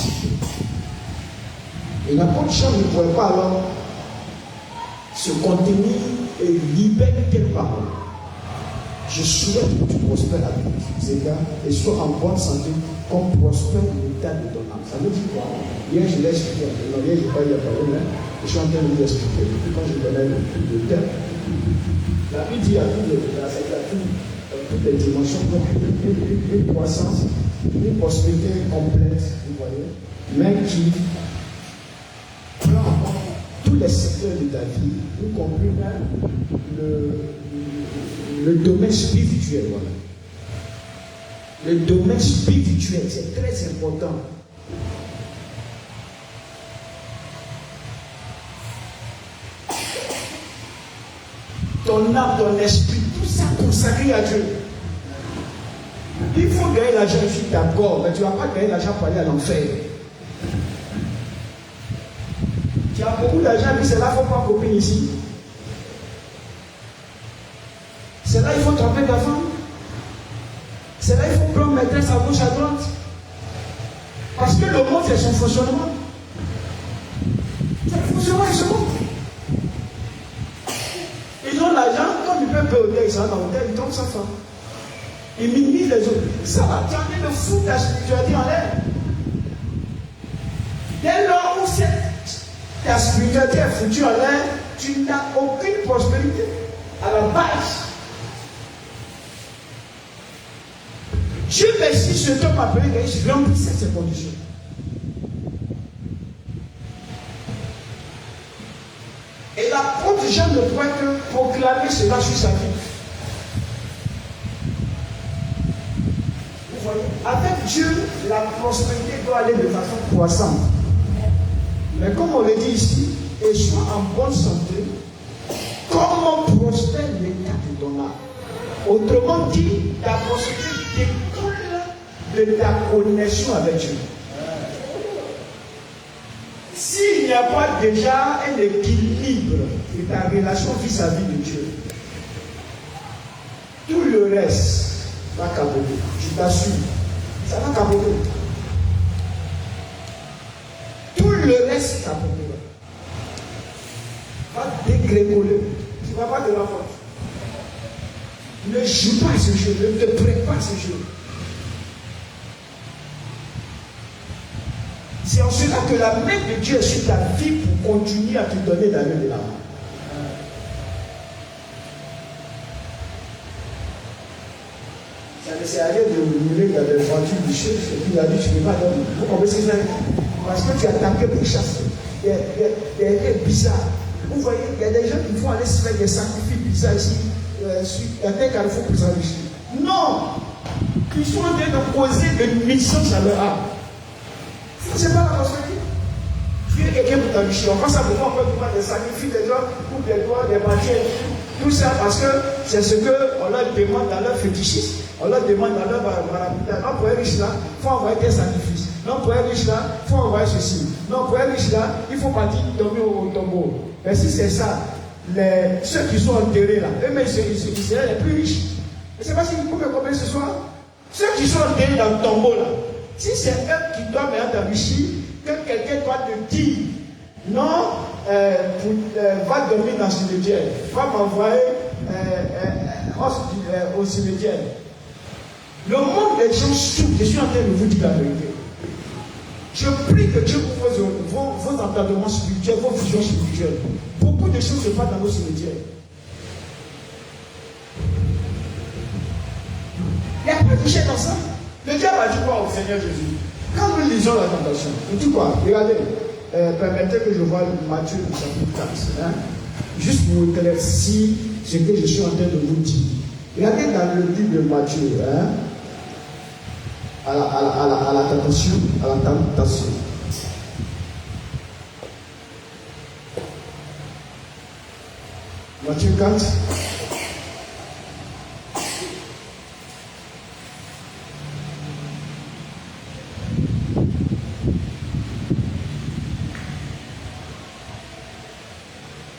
Et l'apôtre Jean ne pouvait pas alors se contenir et libérer quelle parole. Je souhaite que tu prospères à tous égards et sois en bonne santé comme prospère l'état de ton âme. Ça veut dire quoi? Hier, je l'ai expliqué. Non, hier, je n'ai pas eu la parole, mais je suis en train de vous expliquer. Depuis quand je donnais le thème, la Bible dit à toutes les dimensions, une croissance, une prospérité complète, vous voyez, mais qui prend en compte tous les secteurs de ta vie, y compris même le domaine spirituel. Voilà. Le domaine spirituel, c'est très important. Ton âme, ton esprit, tout ça consacré à Dieu. Il faut gagner l'argent ici, d'accord, mais tu ne vas pas gagner l'argent pour aller à l'enfer. Tu as beaucoup d'argent, mais c'est là qu'il ne faut pas copier ici. C'est là qu'il faut tromper ta femme. C'est là qu'il faut prendre maîtresse à gauche, à droite. Parce que le monde, c'est son fonctionnement. C'est le fonctionnement de ce monde. Ils ont l'argent, comme ils peuvent payer au hôtel, ils sont dans l'hôtel, ils trompent sa femme. Ils minimisent les autres. Ça va, tu es en train de foutre ta spiritualité en l'air. Dès lors où ta spiritualité est foutue en l'air, tu n'as aucune prospérité à la base. Dieu merci, cet homme appelé Caïs remplissait ces conditions. Et l'apôtre Jean ne pouvait que proclamer cela sur sa vie. Vous voyez, avec Dieu, la prospérité doit aller de façon croissante. Mais comme on le dit ici, et sois en bonne santé, comment prospère l'état de ton âme. Autrement dit, ta prospérité découle de ta connexion avec Dieu. S'il n'y a pas déjà un équilibre de ta relation vis-à-vis de Dieu, tout le reste va capoter. Je t'assure, ça va capoter. Tout le reste capotera. Va dégringoler. Tu ne vas pas de la faute. Ne joue pas ce jeu, ne te prête pas ce jeu. C'est en cela que la main de Dieu est sur ta vie pour continuer à te donner la main de la main. Ça ne sert à rien de murmurer dans les voitures du chef, et puis il a dit tu ne peux pas donner. Vous comprenez ce que c'est? Parce que tu as tapé pour chasser. Il y a des bizarres. Vous voyez, il y a des gens qui vont aller se faire des sacrifices bizarres ici. Il y a des carrefours pour s'enrichir. Non! Ils sont en train de poser une nuisance à leur âme. C'est pas la prospérité. Tu es quelqu'un pour t'enrichir. On pense à beaucoup, on peut faire des sacrifices, des gens, pour des doigts, des matières. Tout ça parce que c'est ce qu'on leur demande dans leur fétichisme. On leur demande dans leur maraboutage. Non, pour être riche là, il faut envoyer des sacrifices. Non, pour être riche là, il faut envoyer ceci. Non, pour être riche là, il faut partir tomber au tombeau. Mais si c'est ça, ceux qui sont enterrés là, eux-mêmes, ils seraient les plus riches. Je ne sais pas si vous pouvez comprendre ce soir. Ceux qui sont enterrés dans le tombeau là, si c'est eux qui doivent être enrichis, que quelqu'un doit te dire, non, va dormir dans le cimetière, va m'envoyer au cimetière. Le monde des gens souffrent, je suis en train de vous dire la vérité. Je prie que Dieu ouvre vos entendements spirituels, vos visions spirituelles. Beaucoup de choses se passent dans nos cimetières. Il n'y a pas de richesse dans ça. Le diable a dit quoi au Seigneur Jésus? Quand nous lisons la tentation, il dit quoi? Regardez, permettez que je voie Matthieu chapitre 4. juste pour éclaircir ce que je suis en train de vous dire. Regardez dans le livre de Matthieu, hein, à la tentation, Matthieu 4.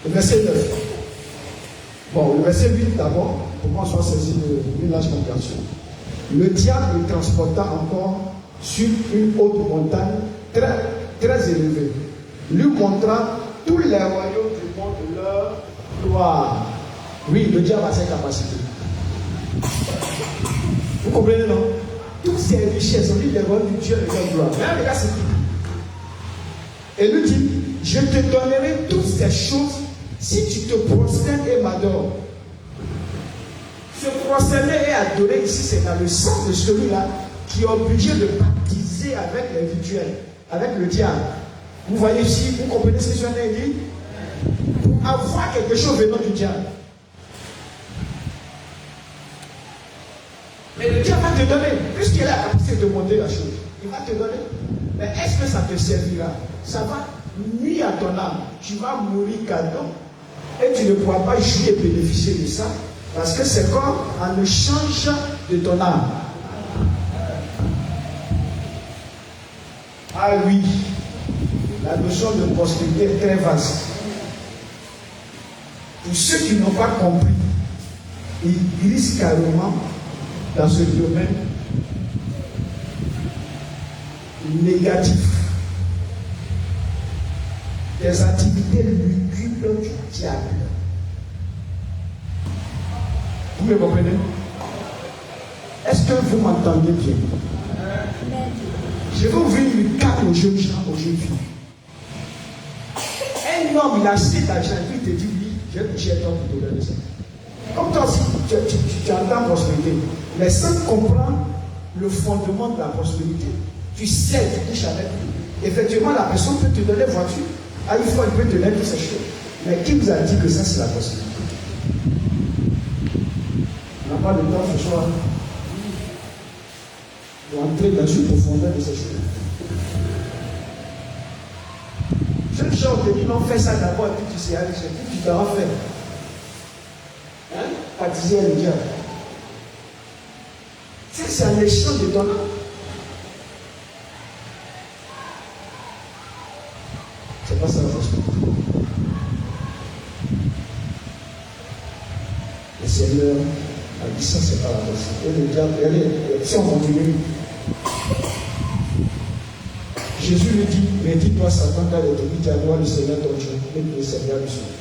Le verset 9. Bon, le verset 8 d'abord, pour qu'on soit saisi de l'âge compréhension. Le diable le transporta encore sur une haute montagne très, très élevée, lui montrant tous les royaumes du monde de leur gloire. Oui, le diable a ses capacités. Vous comprenez, non? Toutes ces richesses, on dit les royaumes du Dieu de leur gloire. Mais regarde ce qu'il dit. Et lui dit, je te donnerai toutes ces choses si tu te prosternes et m'adores. Se prosterner et adorer ici, c'est dans le sens de celui-là qui est obligé de baptiser avec les rituels, avec le diable. Vous voyez ici, vous comprenez ce que je viens de dire? Pour avoir quelque chose venant du diable. Mais le diable va te donner, puisqu'il a la capacité de monter la chose, il va te donner. Mais est-ce que ça te servira? Ça va nuire à ton âme. Tu vas mourir cadeau et tu ne pourras pas jouir et bénéficier de ça. Parce que c'est comme en échange de ton âme. Ah oui, la notion de prospérité est très vaste. Pour ceux qui n'ont pas compris, ils glissent carrément dans ce domaine négatif. Des activités lugubres du diable. Vous me comprenez? Est-ce que vous m'entendez bien? Je vais ouvrir une carte aux jeunes gens, aux jeunes filles. Un homme, il a assez d'argent, il te dit oui, je vais toucher un homme pour te donner ça. Comme toi aussi, tu entends prospérité, mais sans comprendre le fondement de la prospérité, tu sais, tu touches avec lui. Effectivement, la personne peut te donner voiture, à une fois, il peut te donner toutes ces choses. Mais qui vous a dit que ça, c'est la prospérité? On n'a pas le temps ce soir pour entrer dans une profondeur de ces choses. Jeunes gens te disent non, fais ça d'abord et puis tu sais, allez, puis tu t'en vas faire. Hein? Baptiser le diable. C'est un échange de ton âme. C'est pas ça la prospérité. Le Seigneur a dit ça, c'est pas la prospérité. Et le diable, regardez, si on continue, Jésus lui dit, mais dis-toi Satan, car l'autorité à toi, le Seigneur ton Dieu, et le Seigneur du Seigneur.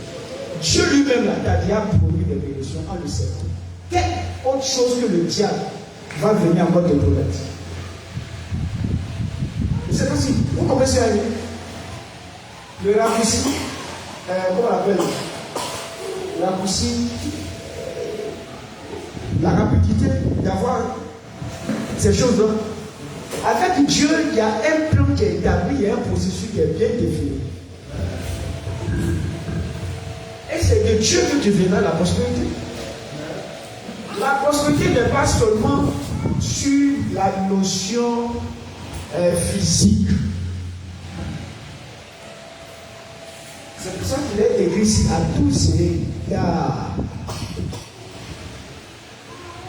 Dieu lui-même t'a déjà promis des bénédictions en le servant. Quelle autre chose que le diable va venir encore te promettre? Je ne sais pas si vous comprenez ce que le raccourci, comment on l'appelle? Le raccourci, la rapidité d'avoir ces choses-là. Avec Dieu, il y a un plan qui est établi, il y a un processus qui est bien défini. Et c'est de Dieu que tu verras la prospérité. La prospérité n'est pas seulement sur la notion physique. C'est pour ça qu'il est écrit ici à tous égards.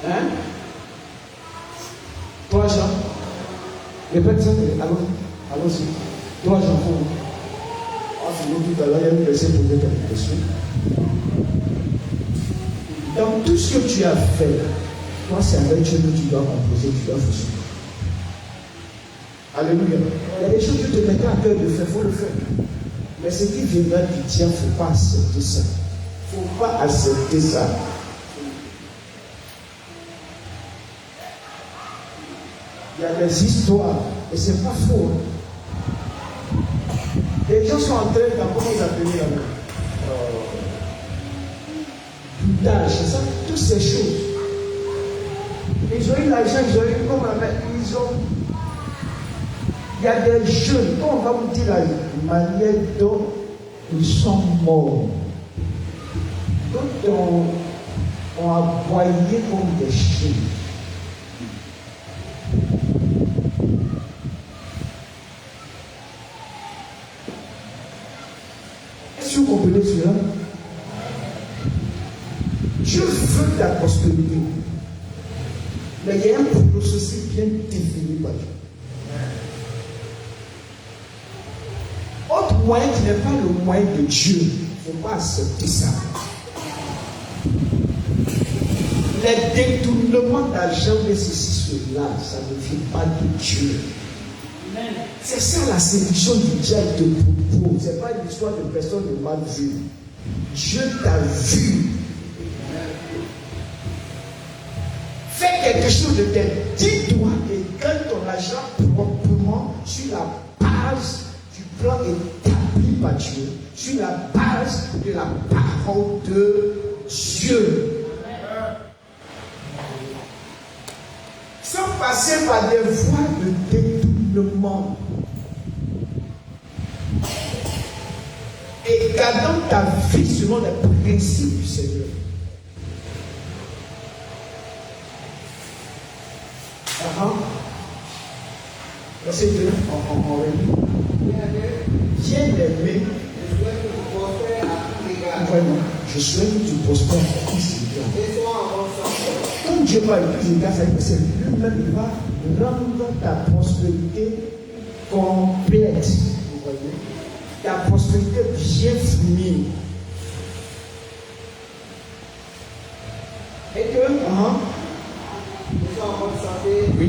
Hein? 3 Jean. Répète ça, allons-y. 3 Jean. Tout à l'heure, il y a une personne qui posait quelques questions. Dans tout ce que tu as fait, toi, c'est avec Dieu que tu dois composer, tu dois faire. Alléluia. Il y a des choses que tu te mettais à cœur de faire, il faut le faire. Mais ce qui viendra du diable, il ne faut pas accepter ça. Il ne faut pas accepter ça. Il y a des histoires, et ce n'est pas faux. Les gens sont en train d'apprendre comment appeler là-bas. Boudage, c'est ça, toutes ces choses. Ils ont eu l'argent, ils ont eu, comment on appelle, il y a des jeunes, comment on va vous dire la manière dont ils sont morts. D'autres ont aboyé comme des chiens. Est-ce que vous comprenez cela? Dieu veut ta prospérité. Mais il y a un processus bien défini par Dieu. Autre moyen qui n'est pas le moyen de Dieu, il ne faut pas accepter ça. Les détournements d'argent de ceci, cela, ça ne vient pas de Dieu. C'est ça la séduction du diable de propos. Ce n'est pas une histoire de personne de mal vue. Dieu t'a vu. Fais quelque chose de tel. Dis-toi et gagne ton argent proprement sur la base du plan établi par Dieu, sur la base de la parole de Dieu. Sans passer par des voies de détournement. Et gardant ta vie selon les principes du Seigneur. Verset 2, on relit. Bien-aimé, vraiment, je souhaite que tu prospères à tous les gars. Quand Dieu parle de tous les gars, ça veut dire que c'est lui-même qui va rendre ta prospérité complète. Vous voyez? Ta prospérité bien finie. Et que, oui,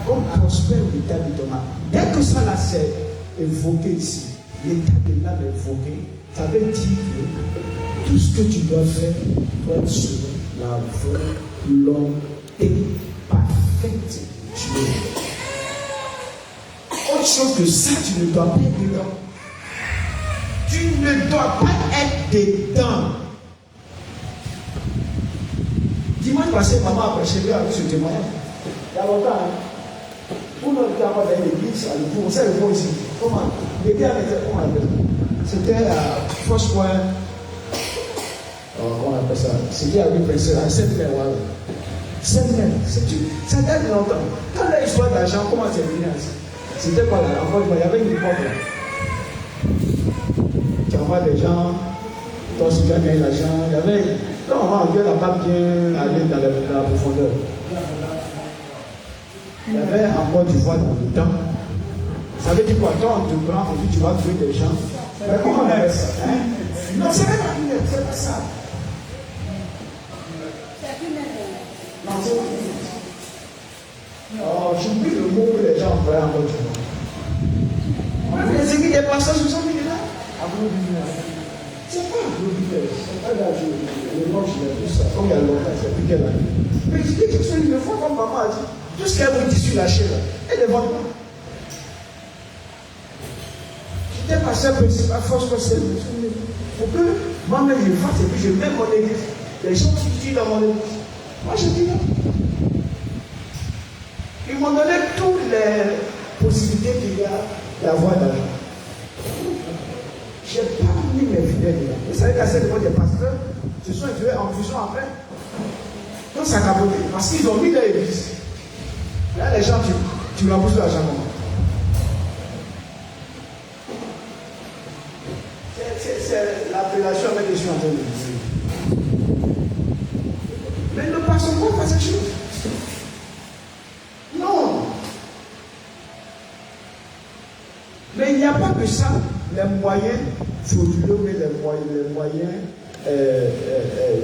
comme prospère l'état de ton âme. Dès que ça là c'est évoqué ici, l'état de l'âme évoqué, ça veut dire que tout ce que tu dois faire doit être selon la volonté parfaite de Dieu. Autre chose que ça, tu ne dois pas être dedans. Tu ne dois pas être dedans. Dimanche passé, maman a prêché avec ce témoignage. Il y a longtemps, pour notre temps dans l'église, on sait le mot ici. Comment? L'église était, comment on appelle ça? C'était à First Point. Comment on appelle ça? C'était à l'Université, à Saint-Mère. Ça date longtemps. Quand la histoire d'argent, comment c'est venu ainsi? C'était quoi là? Encore une fois, il y avait une époque là. Tu envoies des gens, toi si tu as gagné l'argent, il y avait. Non, Dieu n'a pas bien allé dans la profondeur. Il y avait encore du voile dans le temps. Ça veut dire quoi? Toi, on te prend, on dit tu vas tuer des gens. Mais comment on appelle ça? Non, c'est pas ça. Non, c'est pas ça. Oh, j'oublie le mot que les gens emploient encore du monde. Même les églises des pasteurs se sont mis là. C'est pas un business. C'est pas là, le nom, je l'ai vu ça. Comme il y a longtemps, c'est plus quelle année. Mais je dis quelque chose une fois, comme maman a dit, tout ce qu'elle vous dit sur la chaîne, elle ne vend pas. J'étais pasteur principal, force conseil. Pour que moi-même je fasse et puis je mets mon église. Les gens qui disent dans mon église. Moi je dis non. Ils m'ont donné toutes les possibilités qu'il y a d'avoir d'argent. Je n'ai pas mis mes fidèles dedans. Vous savez qu'à cette époque, des pasteurs se sont intégrés en fusion après. Donc ça a capoté. Parce qu'ils ont mis dans l'église. Là, les gens, tu rembourses l'argent. C'est l'appellation avec les gens en train de dire. Mais ne passons pas par cette chose. Non. Mais il n'y a pas que ça. Les moyens frauduleux, mais les moyens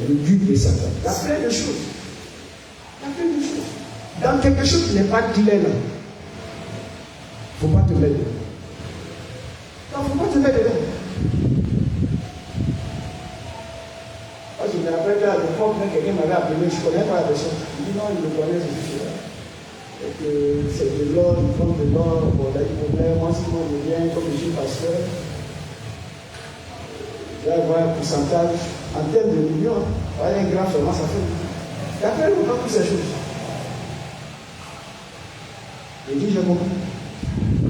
du but de Satan. Il y a plein de choses. Dans quelque chose qui n'est pas clair là, il ne faut pas te mettre dedans. Non, il ne faut pas te mettre dedans. Moi, je me rappelle qu'à l'époque, quelqu'un m'avait appelé, je ne connais pas la personne. Il dit non, il me connaît, c'est celui-là. Et que c'est de l'or, il prend de l'or, bon, là, il problème, moi, si on revient, comme je suis pasteur, il va y avoir un pourcentage en termes de millions, voilà un grand seulement, ça fait. Il y a plein de gens pour ces choses. Il dit, j'ai compris.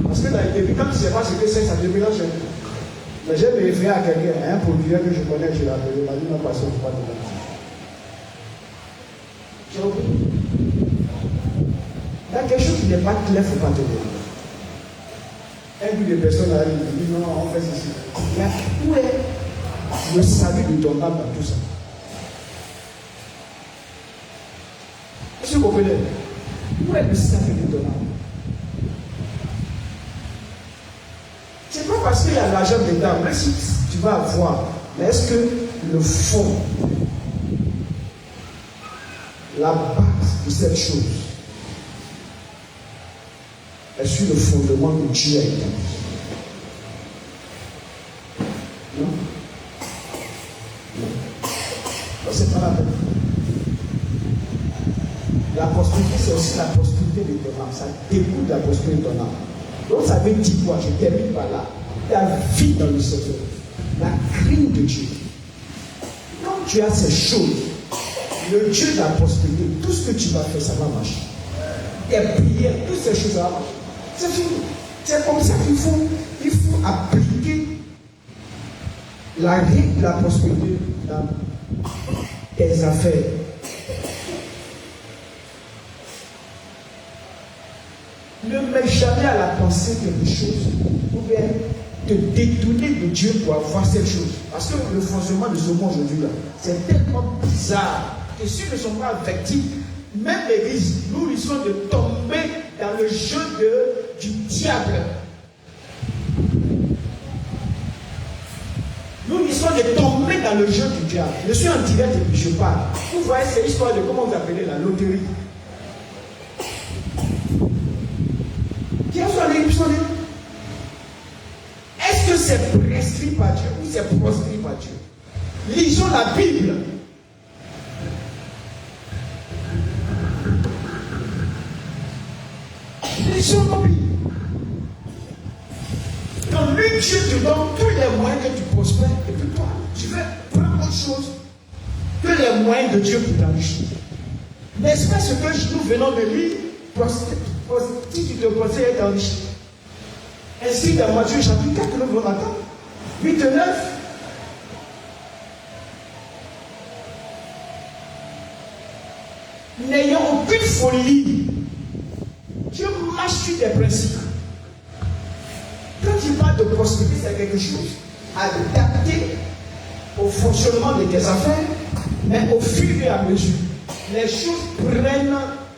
Parce que dans les débutants, tu ne sais pas ce que c'est, ça te mélange. Mais j'ai me référé à quelqu'un, à un producteur que je connais, je l'ai appelé, il m'a dit non, parce qu'il ne faut pas de l'argent. J'ai oublié. Il y a quelque chose qui n'est pas clair, il ne faut pas te donner. Un groupe de personnes arrivent, ils disent non, on fait ceci. Il y a où est le salut de ton âme dans tout ça? Est-ce que vous comprenez? Où est le salut de ton âme? C'est pas parce qu'il y a l'argent dedans, même si tu vas avoir, mais est-ce que le fond, la base de cette chose, est sur le fondement que Dieu a établi? Non? Non. C'est pas la peine. La prospérité, c'est aussi la prospérité de ton âme. Ça découle de la prospérité de ton âme. Donc ça veut dire quoi? Je termine par là. La vie dans le Seigneur, la crainte de Dieu. Quand tu as ces choses, le Dieu de la prospérité, tout ce que tu vas faire, ça va marcher. Tes prières, toutes ces choses, ça va marcher. C'est fini. C'est comme ça qu'il faut appliquer la règle de la prospérité dans tes affaires. Ne mets jamais à la pensée quelque chose ou bien te détourner de Dieu pour avoir cette chose. Parce que le fonctionnement de ce monde aujourd'hui, là, c'est tellement bizarre que si nous ne sommes pas affectifs, même l'Église, nous risquons de tomber dans le jeu du diable. Nous risquons de tomber dans le jeu du diable. Je suis en direct et puis je parle. Vous voyez, c'est l'histoire de comment vous appelez la loterie. Est-ce que c'est prescrit par Dieu ou c'est proscrit par Dieu? Lisons la Bible. Lisons la Bible. Quand lui, Dieu te donne tous les moyens que tu prospères, et puis toi, tu veux prendre autre chose que les moyens de Dieu pour t'enrichir. N'est-ce pas ce que nous venons de lire? Si tu te conseilles d'être enrichi. Ainsi, dans Matthieu chapitre 4, nous allons attendre. 8 et 9. N'ayant aucune folie, Dieu marche sur des principes. Quand il parle de prospérité, c'est quelque chose adapté au fonctionnement de tes affaires, mais au fur et à mesure, les choses prennent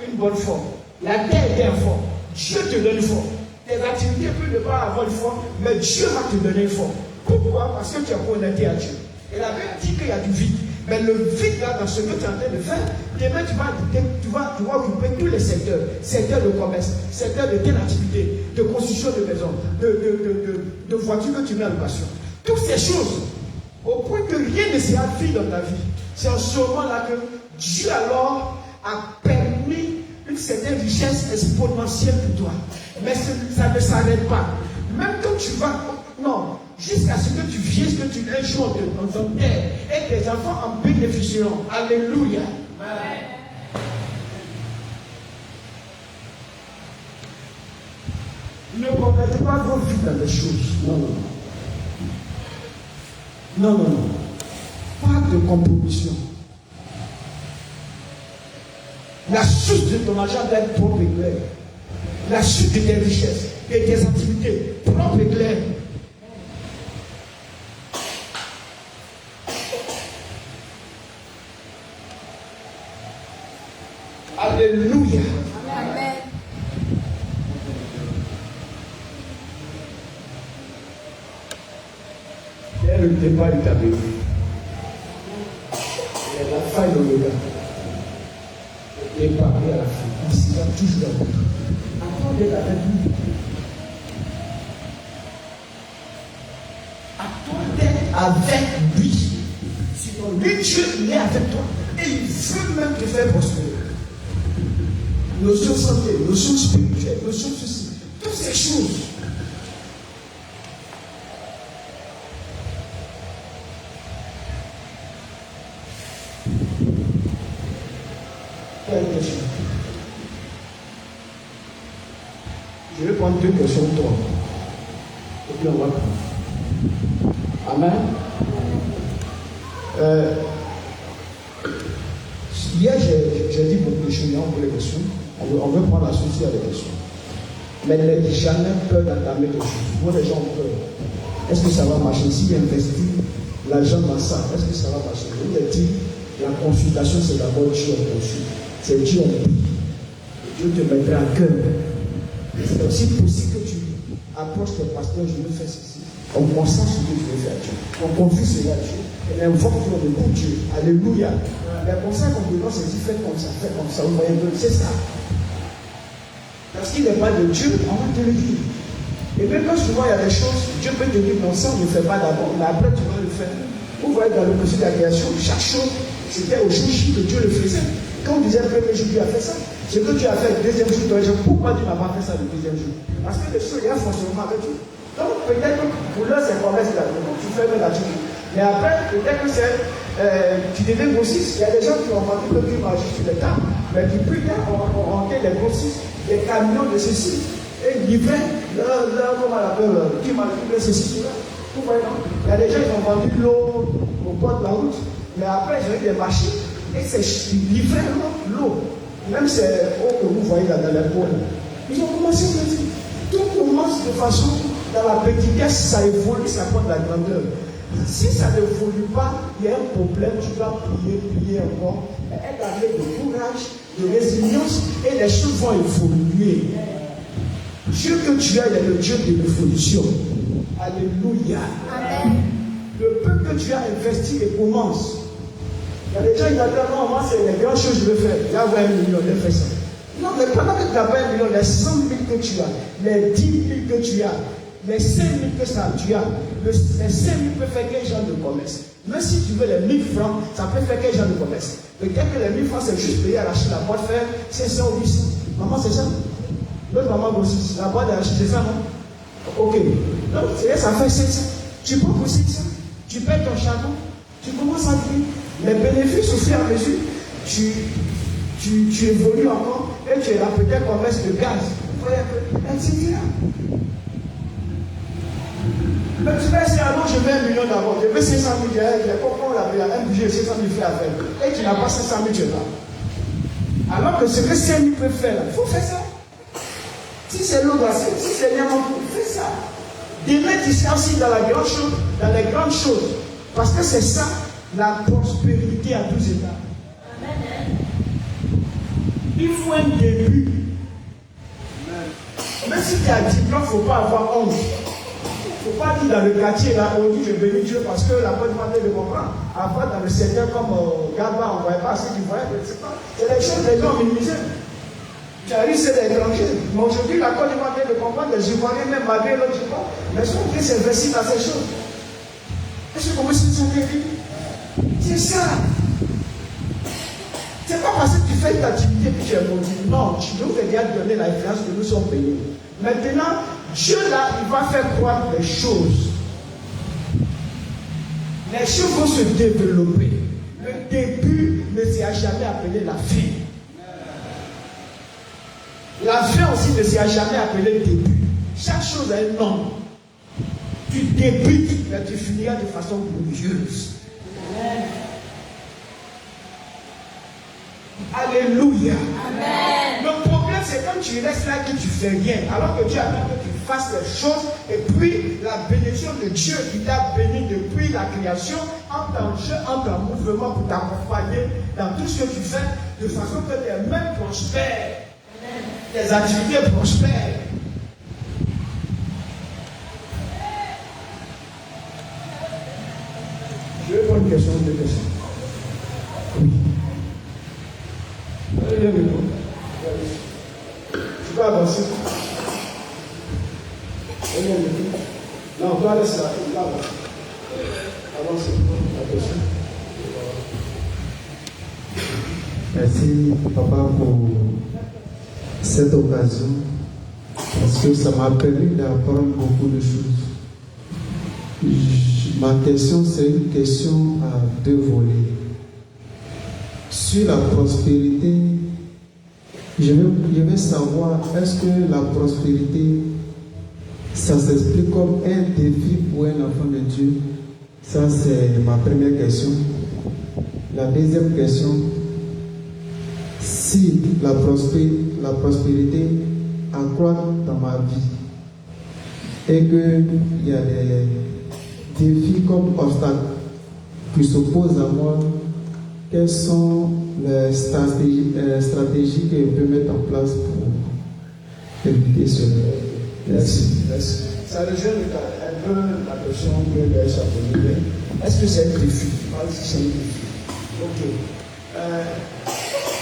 une bonne forme. La terre est informe. Dieu te donne une forme. Tes activités peuvent ne pas avoir une forme, mais Dieu va te donner une forme. Pourquoi? Parce que tu as connecté à Dieu. Et la Bible dit qu'il y a du vide. Mais le vide là, dans ce que tu es en train de faire, demain tu vas occuper tous les secteurs. Secteur de commerce, secteur de telle activité, de construction de maisons, de voitures que tu mets en location. Toutes ces choses, au point que rien ne sera vide dans ta vie. C'est en ce moment-là que Dieu alors a permis une certaine richesse exponentielle pour toi. Mais ça ne s'arrête pas. Même quand tu vas, non, jusqu'à ce que tu viennes, que tu aies un jour dans ton terre, et tes enfants en bénéficieront. Alléluia. Amen. Ne commettez pas vos vies dans des choses. Non, non, non. Non, non, non. Pas de compromission. La source de ton argent doit être propre et claire. La source de tes richesses et tes activités propre et claire. Alléluia. Amen. Dès le départ de ta vie, il y a la faille dans le gars. Et parler à la fin, il sera toujours là. Attendez avec lui. Attendez avec lui. Sinon, lui, Dieu, il est avec toi. Et il veut même te faire prospérer. Notion santé, notion spirituelle, notion ceci. Toutes ces choses. Je vais prendre deux questions de toi. Et puis on va prendre. Amen. Hier, j'ai dit beaucoup de choses pour les questions. On veut prendre la suite à des questions. Mais n'ayez jamais peur d'entamer quelque chose. Moi, les gens ont peur. Est-ce que ça va marcher? Si j'investis l'argent dans ça, est-ce que ça va marcher? Je vous ai dit, la consultation, c'est d'abord Dieu en consulte. C'est Dieu en prie. Dieu te mettra à cœur. C'est aussi possible que tu approches ton pasteur, je veux faire ceci. On constate ce que tu veux faire à Dieu. On confie cela à Dieu. Et invoque le nom de Dieu. Alléluia. Mais comme ça, qu'on peut c'est dit, faites comme ça, vous voyez, c'est ça. Parce qu'il n'est pas de Dieu, on va te le dire. Et même quand souvent il y a des choses, Dieu peut te dire non, ça on ne le fait pas d'abord, mais après tu vas le faire. Vous voyez dans le processus de la création, chaque chose, c'était au jour J que Dieu le faisait. Quand on disait le premier jour, Dieu a fait ça. Ce que tu as fait le deuxième jour, tu as dit pourquoi tu n'as pas fait ça le deuxième jour? Parce que les choses, il y a un fonctionnement avec Dieu. Donc peut-être que pour l'heure c'est promesse là, donc tu fais même là-dessus. Mais après, peut-être que c'est tu deviens grossiste. Il y a des gens qui ont vendu que tu marches sur le tas, mais qui plus tard ont rentré les grossistes, les camions de ceci, et livraient comment on l'appelle, qui manipule ceci, cela. Vous voyez, non? Il y a des gens qui ont vendu l'eau au bord de la route, mais après ils ont eu des machines, et c'est livré l'eau. Même c'est eau que vous voyez là dans les pots. Ils ont commencé à dire, tout commence de façon, dans la petitesse, ça évolue, ça prend de la grandeur. Si ça ne évolue pas, il y a un problème, tu dois prier encore, être avec de courage, de résilience, et les choses vont évoluer. Dieu que tu as, il est le Dieu de l'évolution. Alléluia. Amen. Le peu que tu as investi et commence. Il y a des gens qui disent non, moi c'est les grandes choses que je veux faire. Il y a 20 millions, je fais ça. Non, mais pendant que tu as 20 millions, les 100 000 que tu as, les 10 000 que tu as, les 5 000 que ça, tu as, les 5 000 peut faire quel genre de commerce? Même si tu veux les 1000 francs, ça peut faire quel genre de commerce? Peut-être que les 1000 francs, c'est juste payer à la Chine la boîte faire 500 ou 800. Maman, c'est ça? L'autre maman aussi, la boîte à la Chine, c'est ça, non? Ok. Donc, ça fait 500. Tu peux pousser ça. Tu payes ton charbon. Tu commences à vivre. Les bénéfices, au fur et à mesure, tu évolues encore et tu es là peut-être commerce de gaz, etc. Mais tu vas essayer, alors je veux 1 million d'abord, je veux 500 000, j'ai compris, on a un budget de 500 000 fait à faire. Et tu n'as pas 500 000, tu es là. Alors que ce que 5 000 peut faire, il faut faire ça. Si c'est l'eau glacée, si c'est l'amant, fais ça. Demain, tu seras aussi dans la grande chose, dans les grandes choses. Parce que c'est ça, la prospérité à tous états. Amen. Il faut un début. Même si tu as 10 ans, il ne faut pas avoir honte. Il ne faut pas dire dans le quartier, là, on dit je bénis Dieu parce que la bonne manière de comprendre. Avant, dans le secteur comme Gaba, on ne voyait pas ce qu'ils voyaient, je ne sais pas. C'est des choses que les gens minimisaient. Tu arrives, c'est des étrangers. Mais aujourd'hui, la Côte d'Ivoire vient de comprendre, les Ivoiriens, même malgré l'autre Ivoire, mais sont qui s'investissent dans ces choses. Est-ce que vous se sentez libre? C'est ça. C'est pas parce que tu fais une activité que tu es maudit. Non, tu nous fais bien donner la influence que nous sommes payés. Maintenant, Dieu là, il va faire croire les choses. Les choses vont se développer. Le début ne sera jamais appelé la fin. La fin aussi ne sera jamais appelée le début. Chaque chose a un nom. Tu débutes, mais tu finiras de façon glorieuse. Alléluia. Amen. Le problème, c'est quand tu restes là que tu ne fais rien, alors que Dieu attend que tu fasses les choses, et puis la bénédiction de Dieu qui t'a béni depuis la création entre en jeu, entre en mouvement pour t'accompagner dans tout ce que tu fais, de façon que tes mains prospèrent, tes activités prospèrent. Je vais prendre une question, deux questions. Oui. Tu peux avancer. Non, on doit laisser là. Avancez.
Merci, Papa, pour cette occasion, parce que ça m'a permis d'apprendre beaucoup de choses. Ma question, c'est une question à deux volets. Sur la prospérité, je vais savoir, est-ce que la prospérité, ça s'explique comme un défi pour un enfant de Dieu, Ça, c'est ma première question. La deuxième question, si la prospérité accroît dans ma vie et qu'il y a des défis comme obstacles qui s'opposent à moi, quelles sont les stratégies que je peux mettre en place pour éviter cela?
Merci. Ça rejoint un peu la question que Gaël a posée. Est-ce que c'est un défi? C'est un défi. Ok.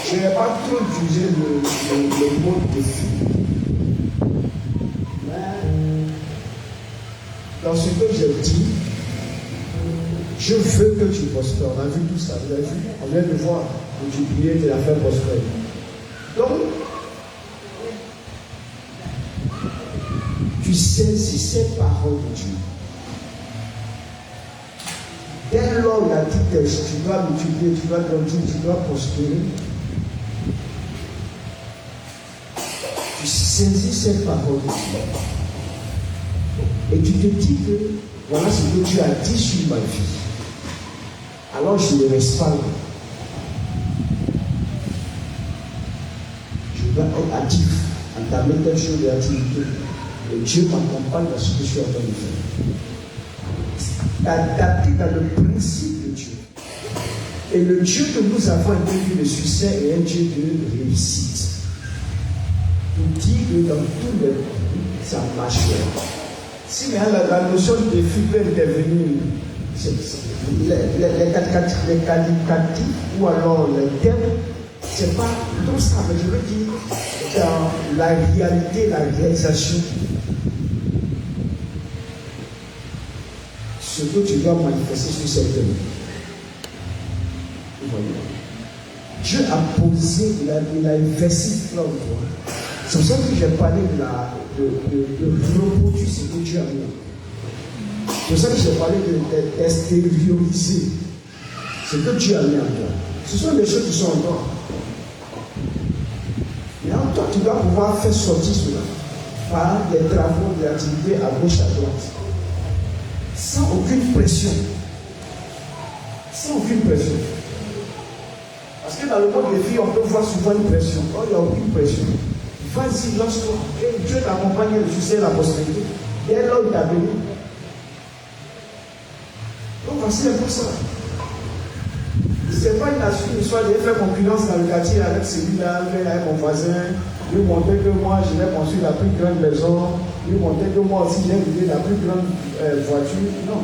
Je n'ai pas trop utilisé le mot défi. Mais dans ce que j'ai dit, je veux que tu prospères. On a vu tout ça, vous avez vu? On vient de voir multiplier tes affaires prospères. Donc, tu saisis cette parole de Dieu. Dès lors il a dit que tu dois multiplier, tu dois grandir, tu dois prospérer, tu saisis cette parole de Dieu. Et tu te dis que voilà ce que Dieu a dit sur ma vie. Alors je le respecte. Je dois être actif, entamer telle chose d'activité. Et Dieu m'accompagne dans ce que je suis en train de faire. T'adapter dans le principe de Dieu. Et le Dieu que nous avons introduit, le succès, est un Dieu de réussite. Il dit que dans tous les pays, ça marche. Si la notion de défi peut intervenir, les qualificatifs ou alors les termes, c'est pas tout ça, mais je veux dire, dans la réalité, la réalisation, ce que tu dois manifester sur cette terre. Dieu a posé, il a investi là en toi. C'est pour ça que j'ai parlé de reproduire ce que Dieu a mis. C'est pour ça que j'ai parlé d'extérioriser ce que Dieu a mis en toi. Ce sont des choses qui sont en toi. Mais en toi, tu dois pouvoir faire sortir cela par des travaux, des activités à gauche, à droite. Sans aucune pression. Sans aucune pression. Parce que dans le monde des filles, on peut voir souvent une pression. Quand il n'y a aucune pression, vas-y, lance-toi. Et Dieu t'accompagne le succès et la prospérité. Dès lors il t'a béni. Donc voici un peu ça. Ce n'est pas une histoire de faire concurrence dans le quartier avec celui-là, avec mon voisin, lui montrer que moi je vais construire la plus grande maison, lui montrer que moi aussi j'ai visé la plus grande voiture. Non.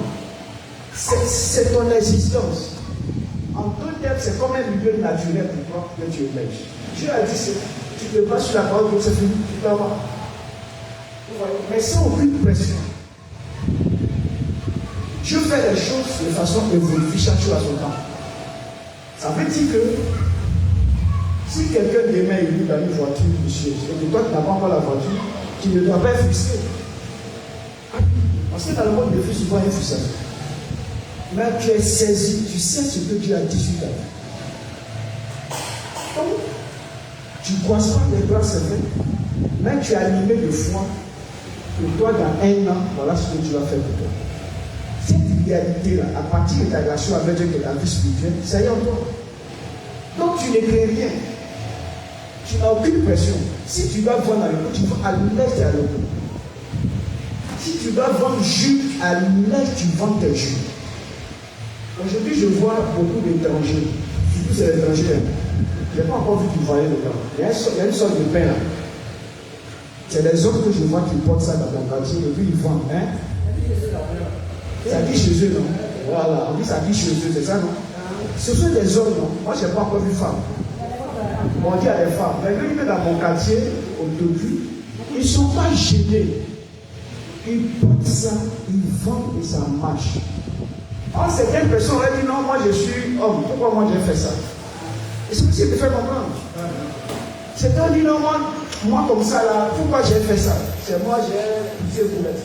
C'est ton existence. En deux termes, c'est comme un milieu naturel pour toi que tu émerges. Dieu a dit, tu te bats sur la parole que c'est fini, tu t'en vas. Mais sans aucune pression. Dieu fait les choses de façon évolutive, chaque chose à son temps. Ça veut dire que si quelqu'un demain est dans une voiture, monsieur, et que toi tu n'as pas encore la voiture, tu ne dois pas être frustré. Parce que dans le monde, il fait souvent une frustration. Mais tu es saisi, tu sais ce que Dieu a dit sur ta vie. Donc, tu ne croises pas les bras, c'est vrai, mais tu es animé de foi que toi, dans un an, voilà ce que Dieu va faire pour toi. Cette réalité-là, à partir de ta relation avec Dieu, que ta vie spirituelle, ça y est en toi. Donc, tu n'écris rien. Tu n'as aucune pression. Si tu dois vendre à l'école, tu vas à l'est à l'école. Si tu dois vendre jus à l'est, tu vends tes jus. Aujourd'hui, je vois beaucoup d'étrangers, surtout c'est l'étranger. Je n'ai pas encore vu qu'ils voyaient dedans. Il y a une sorte de pain là. C'est les hommes que je vois qui portent ça dans mon quartier, et puis ils vendent. Hein? Ça dit chez eux, non? Voilà, on dit ça dit chez eux, c'est ça, non? Ce sont des hommes, non? Moi, je n'ai pas encore vu femme. On dit à des femmes, mais eux, dans mon quartier, au début, ils ne sont pas gênés. Ils portent ça, ils vendent et ça marche. Quand certaines personnes auraient dit non, moi je suis homme, pourquoi moi j'ai fait ça? Et c'est possible de faire comprendre. Certains disent non, moi comme ça là, pourquoi j'ai fait ça? C'est moi j'ai poussé pour être.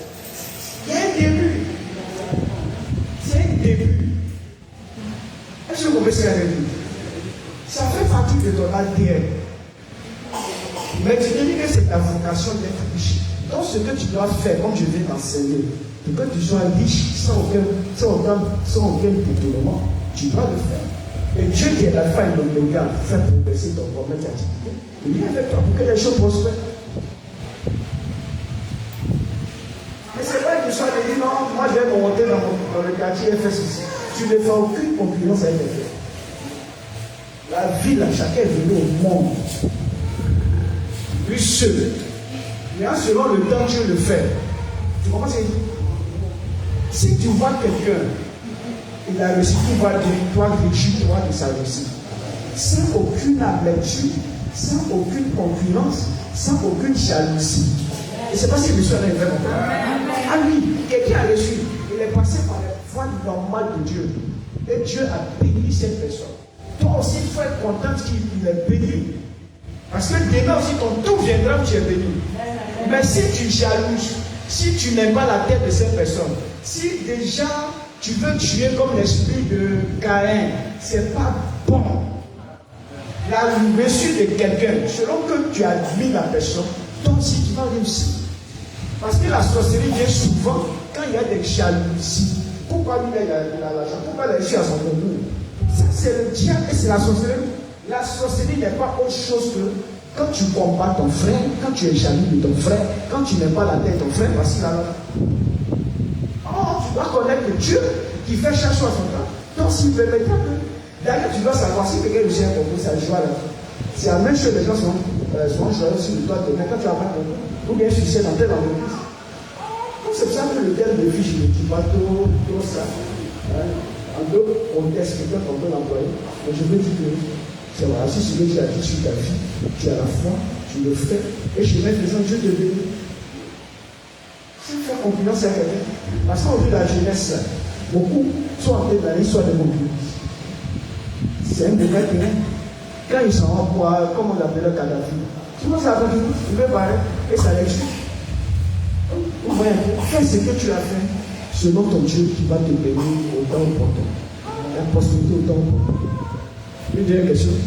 Il y a un début. C'est un début. Est-ce que vous comprenez ce qu'il y a début? Ça fait partie de ton ADN. Mais tu te dis que c'est ta vocation d'être riche. Donc ce que tu dois faire, comme je viens d'enseigner, pour que tu sois riche sans sans aucun détournement, tu dois le faire. Et Dieu qui est la fin de l'oméga, fait progresser ton problème d'activité. Il vient avec toi pour que les choses prospèrent. Mais c'est pas une histoire de dire non, moi je vais monter dans le quartier et faire ceci. Tu ne fais aucune concurrence avec les faits. La vie, là, chacun est venu au monde. Lui seul. Mais selon le temps, Dieu le fait. Tu comprends ce que je dis? Si tu vois quelqu'un, il a réussi, tu vas dire, toi, réjouis-toi de sa réussite. Sans aucune amertume, sans aucune concurrence, sans aucune jalousie. Et c'est pas si le soir est vraiment. Ah oui, quelqu'un a reçu, il est passé par la voie normale de Dieu. Et Dieu a béni cette personne. Toi aussi, il faut être content qu'il est béni. Parce que demain aussi, ton tour viendra où tu es béni. Mais si tu jalouses, si tu n'aimes pas la tête de cette personne, si déjà tu veux tuer comme l'esprit de Caïn, c'est pas bon. La reçu de quelqu'un, selon que tu admires la personne, toi aussi tu vas réussir. Parce que la sorcellerie vient souvent quand il y a des jalousies. Pourquoi lui il a l'argent? Pourquoi il a réussi à son concours? Ça c'est le diable et c'est la sorcellerie. La sorcellerie n'est pas autre chose que quand tu combats ton frère, quand tu es jaloux de ton frère, quand tu n'aimes pas la tête de ton frère, voici la loi. Oh, tu dois connaître le Dieu qui fait chaque chose à son temps. Donc s'il veut mettre d'ailleurs tu dois savoir si quelqu'un réussit un concours, ça joue à la fin. C'est la même chose, les gens sont joyeux sur le toit de mais quand tu as pas de concours, ou bien succès dans telle entreprise. Donc c'est pour ça que le terme de fiche ne dit pas trop ça. En deux, on teste quelqu'un qu'on peut l'employer. Mais je veux dire que c'est vrai, si ce que tu as dit sur ta vie, tu as la foi, tu le fais, et je vais faisant Dieu te bénit. Sans faire concurrence à quelqu'un. Parce qu'aujourd'hui, la jeunesse, beaucoup sont en train d'aller soit de concurrence. C'est un débat terrain. Quand ils sont en bois, comme on l'appelait Kadhafi, tu vois ça va venir, il veut parler, et ça les tue. Ouais, fais ce que tu as fait selon ton Dieu qui va te bénir au temps opportun. La prospérité au temps opportun. Je vais dire quelque chose.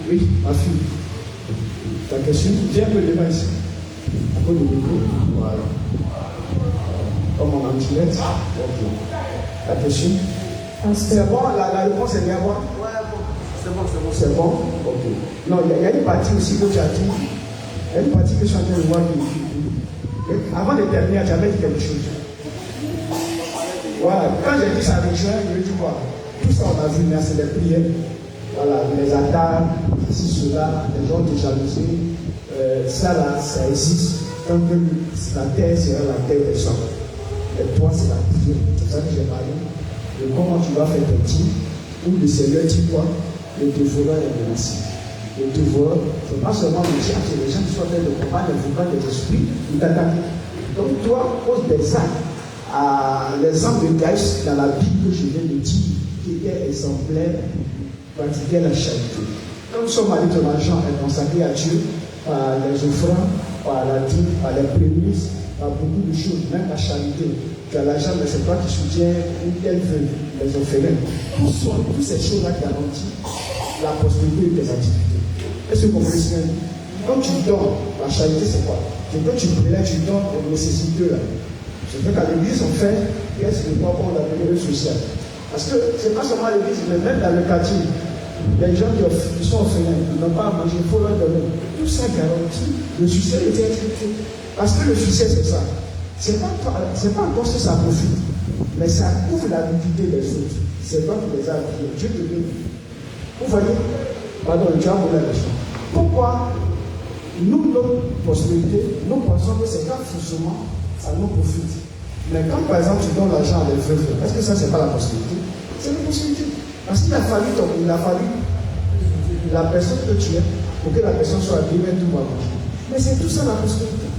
Oui, ma fille. Ta question, viens un peu devant ici. Un peu de micro. Voilà. Comme on a en direct. Ok. La question. C'est bon, la réponse est bien bonne. Ouais, bon. C'est bon, c'est bon. C'est bon? Ok. Non, il y a une partie aussi que tu as dit. Il y a une partie que je suis en train de voir. Avant de terminer, tu avais dit quelque chose. Voilà. Quand j'ai dit ça rejoint, je veux dire quoi? Tout ça, on a vu, mais c'est les prières. Voilà, les attaques, ici, cela, les gens de jalousie, ça là, ça existe. Tant que la terre sera la terre des hommes. Et toi, c'est la prière. C'est ça que j'ai parlé. De comment tu vas faire ton tir, où le Seigneur dit quoi? Le dévoreur est menacé. Le dévoreur, c'est pas seulement le diable, c'est les gens qui sont en train de combattre les volcans des esprits, ils t'attaquent. Donc, toi, pose des actes. L'exemple de Gaïs dans la Bible que je viens de dire, qui était exemplaire, pratiquait la charité. Comme son mari de l'argent est consacré à Dieu, par les offrandes, par la dîme, par les prémices, par beaucoup de choses, même la charité. Tu as l'argent, mais c'est toi qui soutiens une telle veuve, les orphelins. Toutes ces choses-là garantissent la prospérité de tes activités. Est-ce que vous comprenez? Quand tu donnes, la charité c'est quoi? C'est quand tu prélèves, tu donnes aux nécessiteux là. C'est vrai qu'à l'église, on fait, qu'est-ce que moi, on appelle le social. Parce que c'est pas seulement l'église, mais même dans le quartier, les gens qui sont orphelins, ils n'ont pas à manger, il faut leur donner. Tout ça garantit le succès de tes activités. Parce que le succès, c'est ça. C'est pas encore ce que ça profite, mais ça couvre la nudité des autres. C'est toi qui les as appris. Dieu te bénit. Vous voyez? Pardon, tu as posé la question. Pourquoi nous, notre prospérité, nous pensons que c'est pas forcément ça nous profite. Mais quand par exemple tu donnes l'argent à des veuves, est-ce que ça c'est pas la prospérité? C'est la prospérité. Parce qu'il a fallu la personne que tu es pour que la personne soit habillée, tout va marcher. Mais c'est tout ça la prospérité.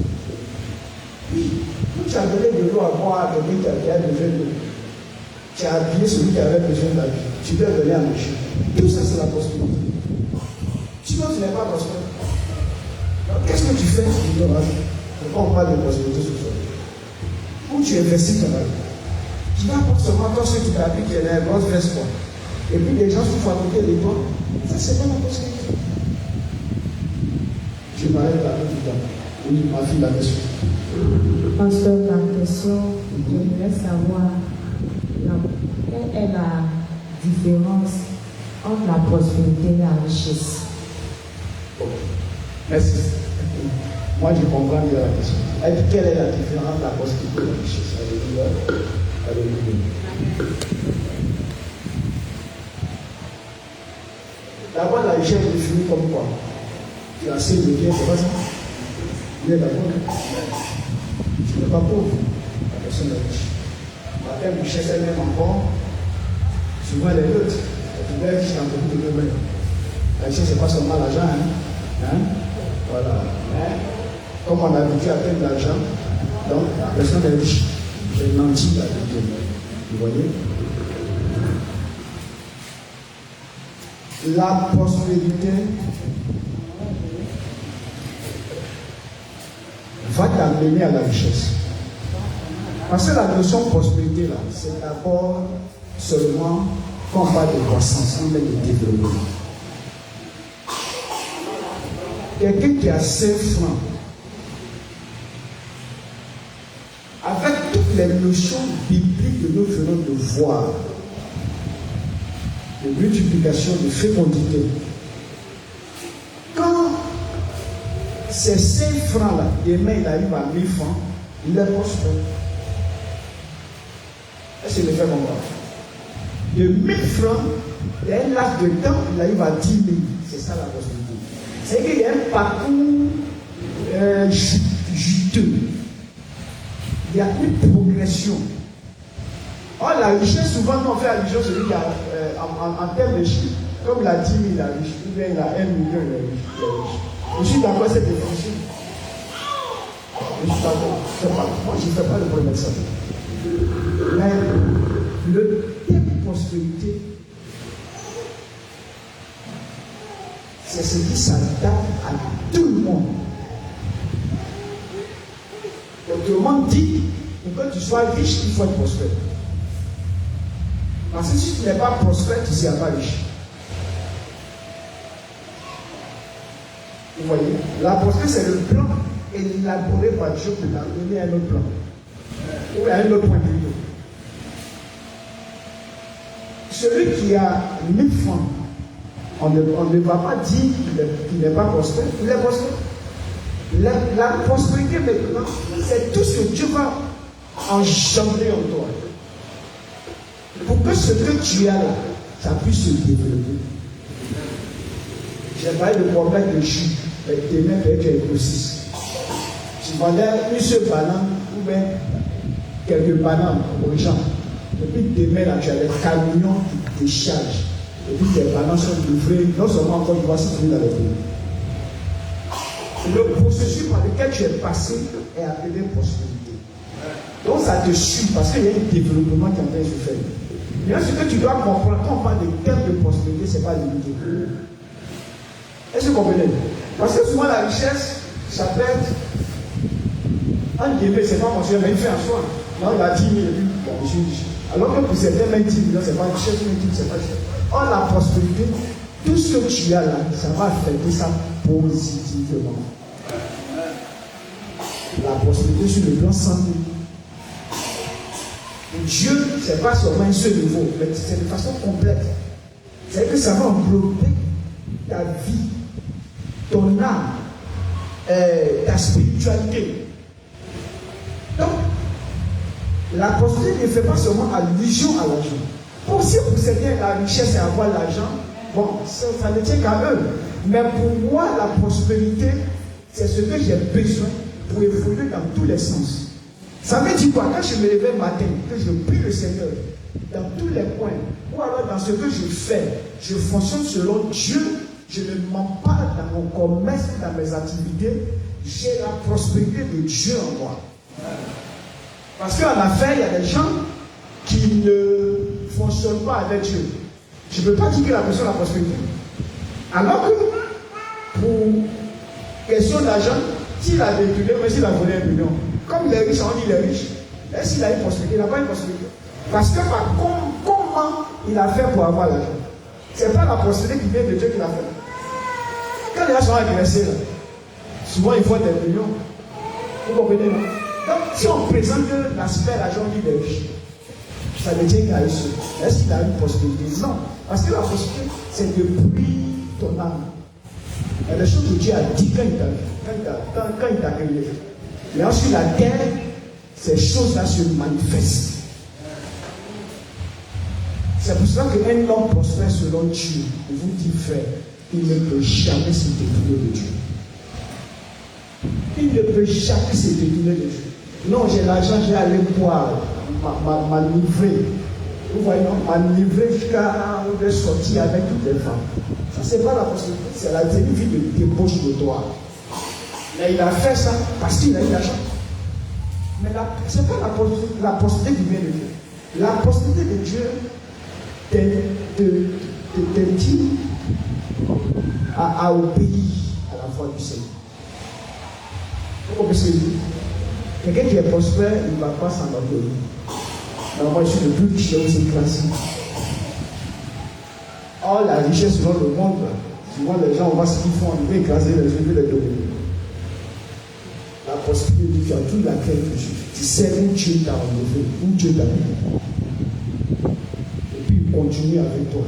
Oui, tu as donné de l'eau à boire à quelqu'un qui a besoin de l'eau. Tu as habillé celui qui avait besoin de la vie. Tu dois donner à manger. Tout ça c'est la prospérité. Sinon tu n'es pas prospère. Qu'est-ce que tu fais? Tu donnes la vie. Pourquoi on parle de prospérité ce soir? Où tu investis ton argent. Tu vas pas seulement quand ceux qui t'appliquent qui est là, grosse veste quoi. Et puis les gens sont fabriqués les doigts. Ça c'est pas la prospérité. Je m'arrête là tout le temps. Oui, ma fille la question.
Pasteur, la question savoir quelle est la différence entre la prospérité et la richesse.
Merci. Moi, je comprends bien la question. Elle dit quelle est la différence entre la prospérité et la richesse? Alléluia. Alléluia. D'abord, la richesse est définie comme quoi? Tu as assez de biens, c'est pas ça? Tu es d'accord? Tu n'es pas pauvre. La personne est riche. La même richesse elle-même encore, souvent elle est neutre. Tu es riche dans beaucoup de domaines. La richesse, ce n'est pas seulement l'argent. Hein? Voilà. Hein? Comme on a habitué à perdre de l'argent, donc la personne est riche. Elle nantit la vie. Vous voyez? La prospérité va t'amener à la richesse. Parce que la notion de prospérité, là, c'est d'abord seulement quand on parle de croissance, on met de développement. Quelqu'un qui a 5 francs, avec toutes les notions bibliques que nous venons de voir, de multiplication, de fécondité, quand ces 5 francs-là, demain il arrive à 1000 francs, il est prospère. Est-ce que je le fais comprendre? De 1000 francs, il y a un laps de temps, il arrive à 10 000. C'est ça la prospérité. C'est qu'il y a un parcours juteux. Il y a une progression. Or, la richesse, souvent, quand on fait allusion, celui qui a, en termes de chiffres, comme il a 10 000, il est riche, ou bien il a 1 million, il est riche. Je suis d'accord avec cette définition. Je suis d'accord. Moi, je ne fais pas le problème de ça. Mais le terme prospérité, c'est ce qui s'adapte à tout le monde. Autrement dit, pour que tu sois riche, il faut être prospère. Parce que si tu n'es pas prospère, tu ne seras pas riche. Vous voyez, la prospérité, c'est le plan élaboré par Dieu pour t'amener à un autre plan. Ou à un autre point de vue. Celui qui a 1000 francs, on ne va pas dire qu'il n'est pas prospère. Il est prospère. La prospérité maintenant, c'est tout ce que Dieu va engendrer en toi. Pour que ce que tu as là, ça puisse se développer. J'ai parlé de problème de jus. Demain, peut-être tu es grossiste. Tu vendais une seule banane ou bien quelques bananes aux gens. Et puis demain, là, tu as des camions qui déchargent. Et puis tes bananes sont livrées, non seulement encore une fois, c'est dans les pays. Le processus par lequel tu es passé est appelé prospérité. Donc ça te suit parce qu'il y a un développement qui est en train de se faire. Mais ce que tu dois comprendre, quand on parle de termes de prospérité, ce n'est pas limité. Est-ce que vous comprenez? Parce que souvent la richesse, ça peut être un guillemets, c'est pas mentionné, mais il fait un soi. Là, il a 10 000 et puis je suis riche. Alors que pour certains, même 10 millions, c'est pas richesse, même 10 c'est pas richesse. Or, la prospérité, tout ce que tu as là, ça va affecter ça positivement. La prospérité sur le plan santé. Dieu, ce n'est pas seulement un seul niveau, mais c'est de façon complète. C'est que ça va englober ta vie, ton âme, ta spiritualité. Donc, la prospérité ne fait pas seulement allusion à l'argent. Pour certains, la richesse et avoir l'argent, bon, ça ne tient qu'à eux. Mais pour moi, la prospérité, c'est ce que j'ai besoin pour évoluer dans tous les sens. Ça veut dire quoi? Quand je me lève le matin, que je prie le Seigneur, dans tous les points, ou alors dans ce que je fais, je fonctionne selon Dieu, je ne mens pas dans mon commerce, dans mes activités, j'ai la prospérité de Dieu en moi. Parce qu'en affaires, il y a des gens qui ne fonctionnent pas avec Dieu. Je ne peux pas dire que la personne a la prospérité. Alors que, pour question d'argent, s'il a véhiculé, mais s'il a volé 1 million, comme il est riche, on dit qu'il est riche. Est-ce qu'il a une prospérité? Il n'a pas une prospérité. Parce que comment il a fait pour avoir l'argent? Ce n'est pas la prospérité qui vient de Dieu qu'il a fait. Quand les gens sont agressés, là, souvent ils font des millions. Vous comprenez, non? Donc, si on présente l'aspect l'argent qui est riche, ça veut dire qu'il a eu ce. Est-ce qu'il a une prospérité? Non. Parce que la prospérité, c'est depuis ton âme. Il y a des choses que Dieu a dit quand il t'a créé. Mais ensuite, la terre, ces choses-là se manifestent. C'est pour cela qu'un homme prospère selon Dieu, je vous dis, frère, il ne peut jamais se détourner de Dieu. Il ne peut jamais se détourner de Dieu. Non, j'ai l'argent, j'ai allé boire, m'a livré. Vous voyez, m'a livré jusqu'à où je sortir avec toutes les femmes. Ça, c'est pas la possibilité, c'est la vie de débauche de toi. Mais il a fait ça parce qu'il a eu l'argent. Mais ce n'est pas la possibilité du bien de Dieu. La possibilité de Dieu te dit à obéir à la voix du Seigneur. Vous comprenez? Quelqu'un qui est prospère, il ne va pas s'en obéir. Alors moi, je suis le plus riche de cette classe. Or, la richesse dans le monde, souvent les gens, on voit ce qu'ils font, on veut écraser les yeux, les dominer. La prospérité, tu as tout la clé de Dieu. Tu sais où Dieu t'a enlevé, où Dieu t'a mis. Et puis, il continue avec toi.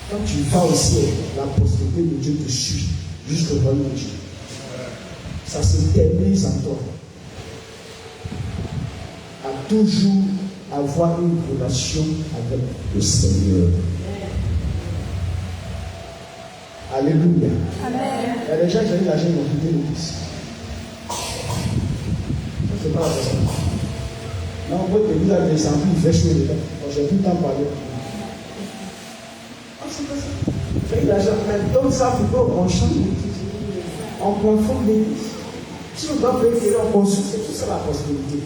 Quand tu vas au ciel, la prospérité de Dieu te suit jusqu'au royaume de Dieu. Ça s'éternise en toi. À toujours avoir une relation avec le Seigneur. Alléluia. Amen. Il y a des gens qui ont eu l'argent, ils ont quitté l'église. Ça, c'est pas la personne. Non, votre église a descendu, il fait chaud les gens. J'ai tout le temps parlé. Ah, c'est pas ça. J'ai eu l'argent, mais donc ça, il faut qu'on change l'église. On conforme l'église. Si on doit payer, on construit, c'est tout ça la possibilité.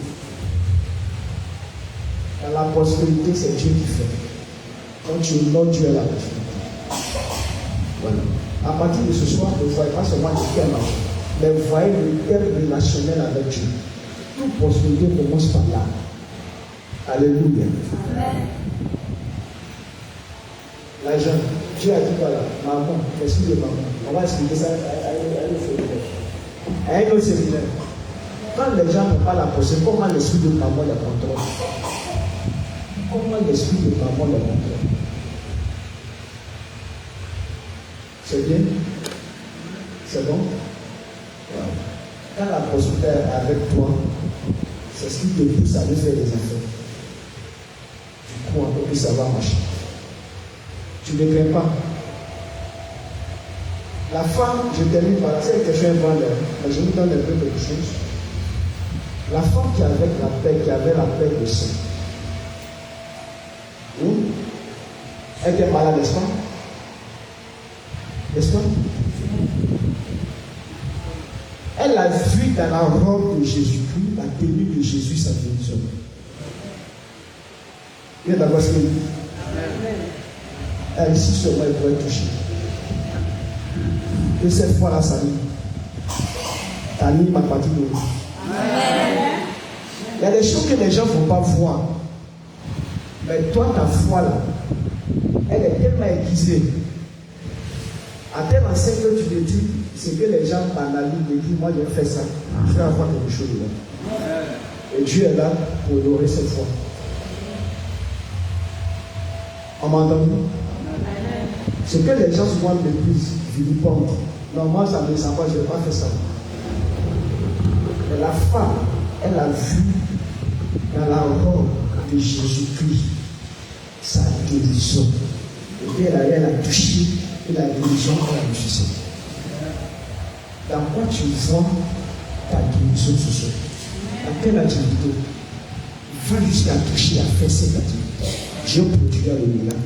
La prospérité, c'est Dieu qui fait. Quand tu honores Dieu à la prospérité. Voilà. À partir de ce soir, ne voyez pas seulement le terme marché, mais vous voyez le terme relationnel avec Dieu. Toute prospérité commence par là. Alléluia. Amen. L'argent, Dieu a dit voilà, maman, qu'est-ce que maman? On va expliquer ça à un autre séminaire. Quand les gens n'ont pas la prospérité, comment l'esprit de maman les contrôle? Comment l'esprit de maman le contrôle? C'est bien? C'est bon? Voilà. Quand la prospérité est avec toi, c'est ce qui te pousse à aller faire des affaires. Tu crois que ça va marcher. Tu ne crains pas. La femme, je termine par là, c'est une question importante, mais je vous donne un peu quelque chose. La femme qui avait la paix de sang, elle était malade, n'est-ce pas? N'est-ce pas? Elle a vu dans la robe de Jésus-Christ la tenue de Jésus, sa guérison. Il y a d'abord ce qu'il dit. Elle ici seulement elle pourrait toucher. Et cette fois-là, ça dit. T'anime à partir de nous. Il y a des choses que les gens ne vont pas voir. Mais toi, ta foi là, elle est tellement aiguisée. À tel enseigne que tu te dis, c'est que les gens banalisent et disent, moi j'ai fait ça, je vais avoir quelque chose dedans. Et Dieu est là pour honorer cette foi. On m'a entendu? C'est que les gens souvent méprisent, vilipendent. Non, moi ça ne me descend pas, je ne vais pas faire ça. Mais la femme, elle a vu dans la robe de Jésus-Christ sa guérison. Et puis elle a touché et la guérison a réussi. Dans quoi tu vois ta guérison ce soir? Dans quelle activité? Va jusqu'à toucher, à faire cette activité. Dieu produira le miracle.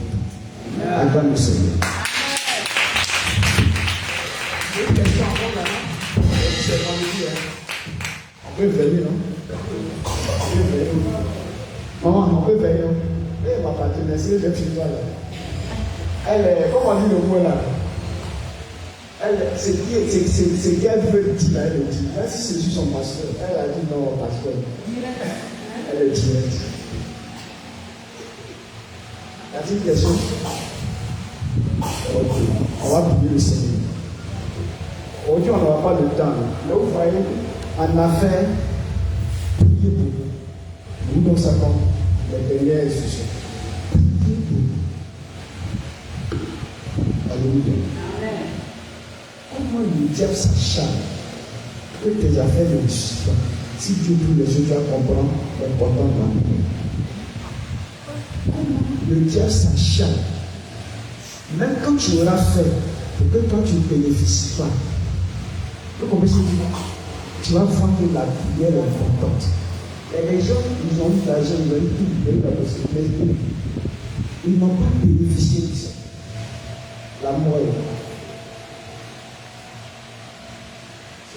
Acclame le Seigneur. J'ai une question encore là. C'est vendredi. On peut veiller, non? On peut veiller. Maman, on peut veiller. Eh, ma partenaire, c'est le petit là. Elle est, comment on dit le mot là? C'est qu'elle veut dire, elle le dit. Même si c'est juste son pasteur, elle a dit non, pasteur. Elle est directe. Y a-t-il une question? Ok. On va prier le Seigneur. Aujourd'hui, on n'aura pas le temps. Mais vous voyez, en affaires, Dis donc ça comme les dernières instructions. Alléluia. Comment le diable s'acharne que tes affaires ne réussissent pas? Si Dieu ouvre les yeux, tu vas comprendre l'important de la vie. Le diable s'acharne. Même quand tu auras fait, pour que toi tu ne bénéficies pas. Vous comprenez ce que je dis? Tu vas voir que la prière est importante. Et les gens, ils ont eu l'argent, ils ont eu tout, ils ont eu la possibilité. Ils n'ont pas bénéficié de ça. La mort est là.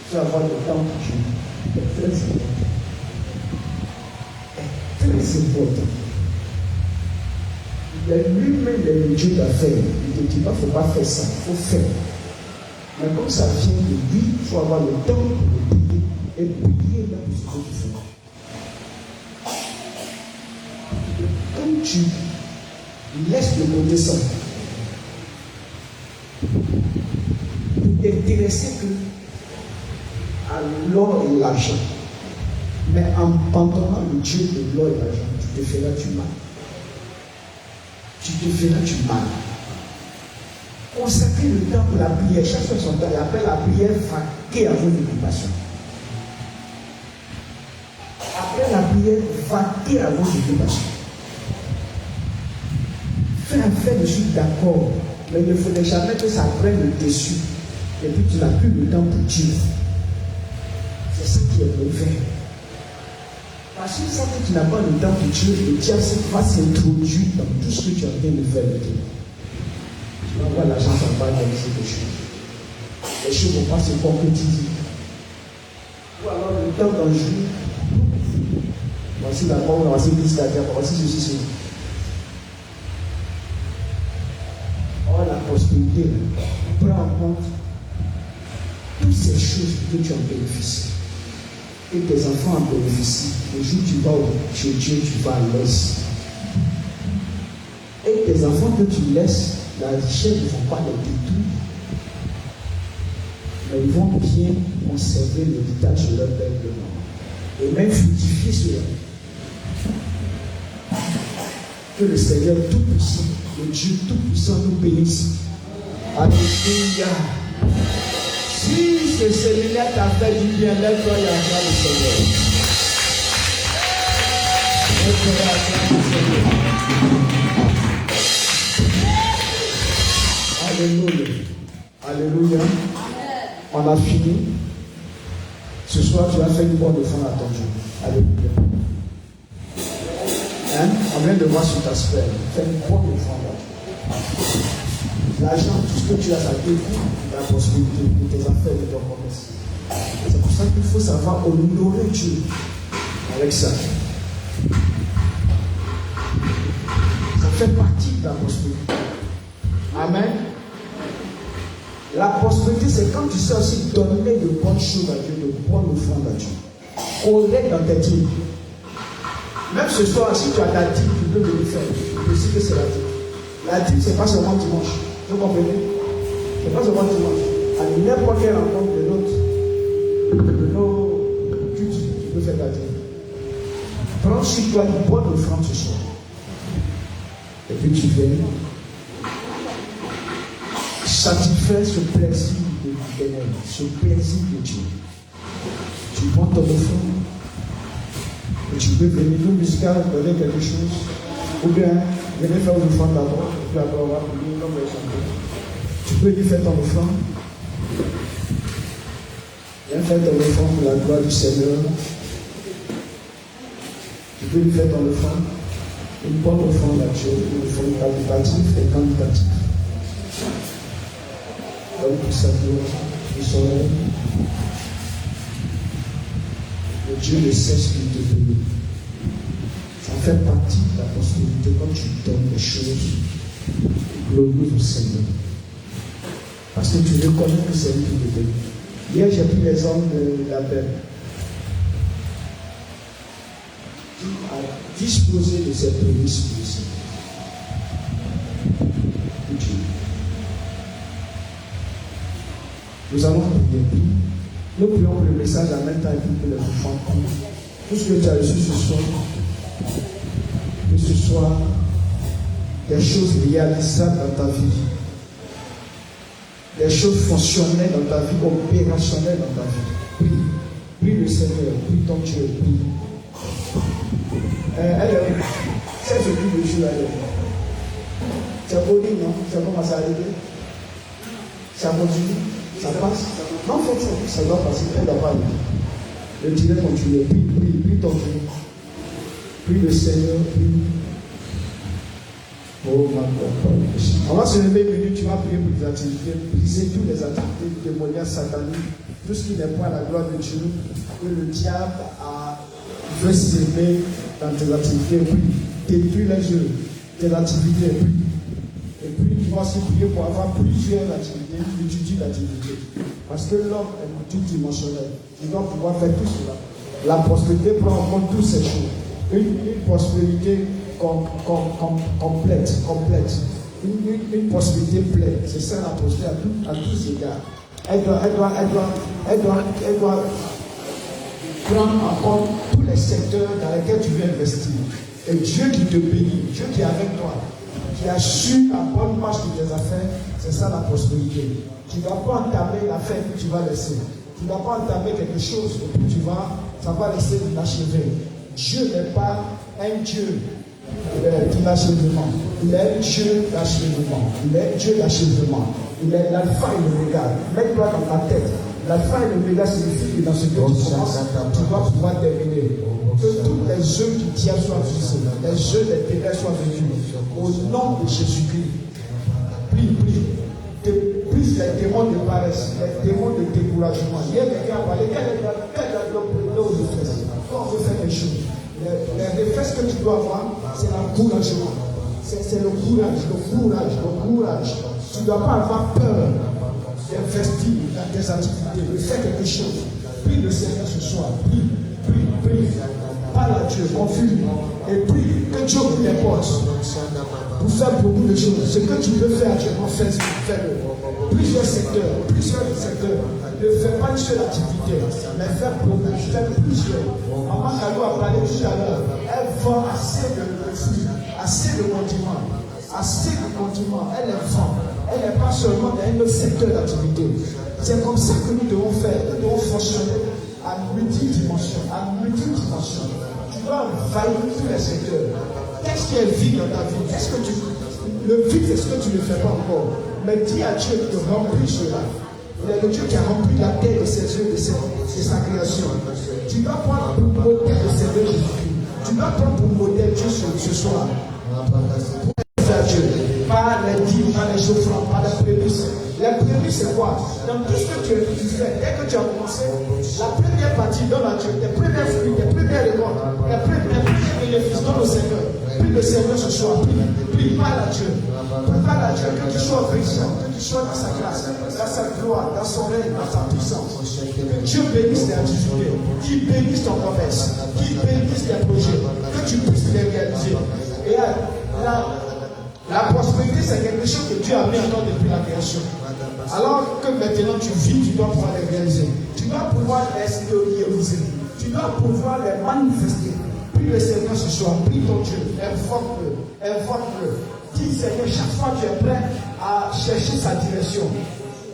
C'est avoir le temps pour Dieu. C'est très important. C'est très important. Il y a lui-même le Dieu d'affaires. Il ne te dit pas, il ne faut pas faire ça, il faut faire. Mais comme ça vient de lui, il faut avoir le temps pour le payer et payer là pour ce que tu fais. Comme tu laisses de côté ça, pour t'intéresser que à l'or et l'argent, mais en abandonnant le Dieu de l'or et l'argent, tu te feras du mal. Tu te feras du mal. Consacrez le temps pour la prière. Chaque fois son temps, il appelle la prière vaquer à vos occupations. Après la prière, vaquer à vos occupations. Faire, je suis d'accord, mais il ne faudrait jamais que ça prenne le dessus. Et puis tu n'as plus le temps pour Dieu. C'est ça qui est mauvais. Parce que ça que tu n'as pas le temps pour Dieu, le diable va s'introduire dans tout ce que tu es en train de faire de toi. Tu vas voir l'argent, ça va réaliser des choses. Les choses vont pas se concrétiser. Ou alors le temps d'un jour, voici la mort, voici l'église cardiaque, voici ceci, ceci. Or, la prospérité prend en compte toutes ces choses que tu en bénéficies. Et tes enfants en bénéficient. Le jour où tu vas chez Dieu, tu vas à l'aise. Et tes enfants que tu laisses, la richesse ne vont pas les détruire. Mais ils vont bien conserver l'héritage de leur père de mort. Et même fructifier cela. Que le Seigneur Tout-Puissant, le Dieu Tout-Puissant nous bénisse. Alléluia. Si ce séminaire t'a fait du bien, lève-toi et acclame le Seigneur. Lève-toi et acclame le Seigneur. Alléluia. Alléluia. On a fini. Ce soir, tu as fait une bonne offrande à ton Dieu. Alléluia. Hein? On vient de voir sur ta sphère. Fais une bonne offrande à Dieu. L'argent, tout ce que tu as, ça dépend de la possibilité de tes affaires, de ton commerce. C'est pour ça qu'il faut savoir honorer Dieu avec ça. Ça fait partie de la prospérité. Amen. La prospérité, c'est quand tu sais aussi donner de bonnes choses à Dieu, de bonnes offrandes à Dieu. Collecte dans tes dîmes. Même ce soir, si tu as ta dîme, tu peux venir faire. Tu sais que c'est la dîme. La dîme, ce n'est pas seulement dimanche. Vous comprenez? Ce n'est pas seulement dimanche. À n'importe quelle rencontre de nos cultes, tu peux faire ta dîme. Prends sur toi une bonne offrande ce soir. Et puis tu viens satisfaire ce plaisir de l'Éternel, ce plaisir de Dieu. Tu prends ton offrande. Et tu peux venir nous musical, donner quelque chose. Ou bien, venez faire une offrande d'abord. Et puis après, on va prier comme les chanteurs. Tu peux lui faire ton offrande. Viens faire ton offrande pour la gloire du Seigneur. Tu peux lui faire ton offrande. Une bonne offrande à Dieu, une offrande qualitative et quantitative. Comme pour sa gloire, du soleil. Le Dieu ne cesse de te bénir. Ça fait partie de la prospérité quand tu donnes des choses glorieuses au Seigneur. Parce que tu reconnais que c'est lui qui te bénit. Hier, j'ai pris l'exemple de la belle qui a disposé de ses prémices pour le Seigneur. Nous allons prier. Nous prions pour le message en même temps et pour que les enfants comprennent. Tout ce que tu as reçu ce soir, ce soir des choses réalisables dans ta vie, des choses fonctionnelles dans ta vie, opérationnelles dans ta vie. Prie, prie le Seigneur, prie ton Dieu, prie. C'est ce que le Dieu a dit. C'est beau, non? Ça commence à arriver. Ça continue, ça passe. Non, en fait, ça doit passer, elle doit pas aller. Le Dieu continue, prie, prie, prie ton Dieu. Prie le Seigneur, prie. Oh ma God. On va se lever une minute, tu vas prier pour les activités, briser toutes les activités démoniaques sataniques, tout ce qui n'est pas la gloire de Dieu, que le diable veut s'aimer dans tes activités, puis détruis les jeux, tes activités, puis. Et puis tu vas aussi prier pour avoir plusieurs activités, multitude d'activités. Parce que l'homme est multidimensionnel. Tu dois pouvoir faire tout cela. La prospérité prend en compte toutes ces choses. Une prospérité complète. Une prospérité pleine. C'est ça la prospérité à tous égards. Elle doit prendre en compte tous les secteurs dans lesquels tu veux investir. Et Dieu qui te bénit, Dieu qui est avec toi, qui assure la bonne marche de tes affaires, c'est ça la prospérité. Tu ne vas pas entamer l'affaire que tu vas laisser. Tu ne vas pas entamer quelque chose et puis ça va laisser l'inachevé. Dieu n'est pas un Dieu d'achèvement. Il est un Dieu d'achèvement. Il est Dieu d'achèvement. Il est l'alpha et l'oméga. Mets-toi dans ta tête. L'alpha et l'oméga signifie que dans ce que tu commences, tu dois pouvoir terminer. Que toutes les œuvres du diable soient brisées, les œuvres des ténèbres soient vécues. Au nom de Jésus-Christ. Prie. Plus les démons de paresse, les démons de découragement. Hier, quelqu'un a parlé, quel est le fait? Quand on veut faire des choses, les réflexes que tu dois avoir, c'est l'encouragement. C'est le courage. Tu ne dois pas avoir peur d'investir dans tes activités, de faire quelque chose. Prie le Seigneur ce soir. Prie. Parle à Dieu, confie. Et prie que Dieu ouvre les portes pour faire beaucoup de choses. Ce que tu veux faire actuellement, fais-le. Plusieurs secteurs. Ne fais pas une seule activité, mais fais plusieurs. Maman Kalou a parlé tout à l'heure. Elle vend assez de condiments. Elle est vend. Elle n'est pas seulement dans un autre secteur d'activité. C'est comme ça que nous devons faire. Nous devons fonctionner à multidimension. Tu dois envahir tous les secteurs. Qu'est-ce qui est vide dans ta vie? Le vide, est-ce que tu ne le fais pas encore? Mais dis à Dieu de remplir cela. Il est le Dieu qui a rempli la terre de ses yeux, de sa création. Tu dois prendre pour modèle de ses yeux Jésus-Christ. Tu dois prendre pour modèle Dieu ce soir. Pour faire Dieu. Par les dîmes, par les offrandes, par les prémices. Les prémices, c'est quoi? Dans tout ce que tu fais, dès que tu as commencé, la première partie donne à Dieu, les premiers fruits, les premières récoltes, les premiers bénéfices donne au Seigneur. Prie le Seigneur ce soir. Prie, parle à Dieu. Parle à Dieu, que tu sois brisant, que tu sois dans sa grâce, dans sa gloire, dans son règne, dans sa puissance. Que Dieu bénisse tes activités, qu'il bénisse ton commerce, qu'il bénisse tes projets, que tu puisses les réaliser. Et la prospérité, c'est quelque chose que Dieu a mis en toi depuis la création. Alors que maintenant tu vis, tu dois pouvoir les réaliser. Tu dois pouvoir les extérioriser. Tu dois pouvoir les manifester. Prie le Seigneur ce soir, prie ton Dieu, invoque-le. Dis Seigneur, chaque fois tu es prêt à chercher sa direction.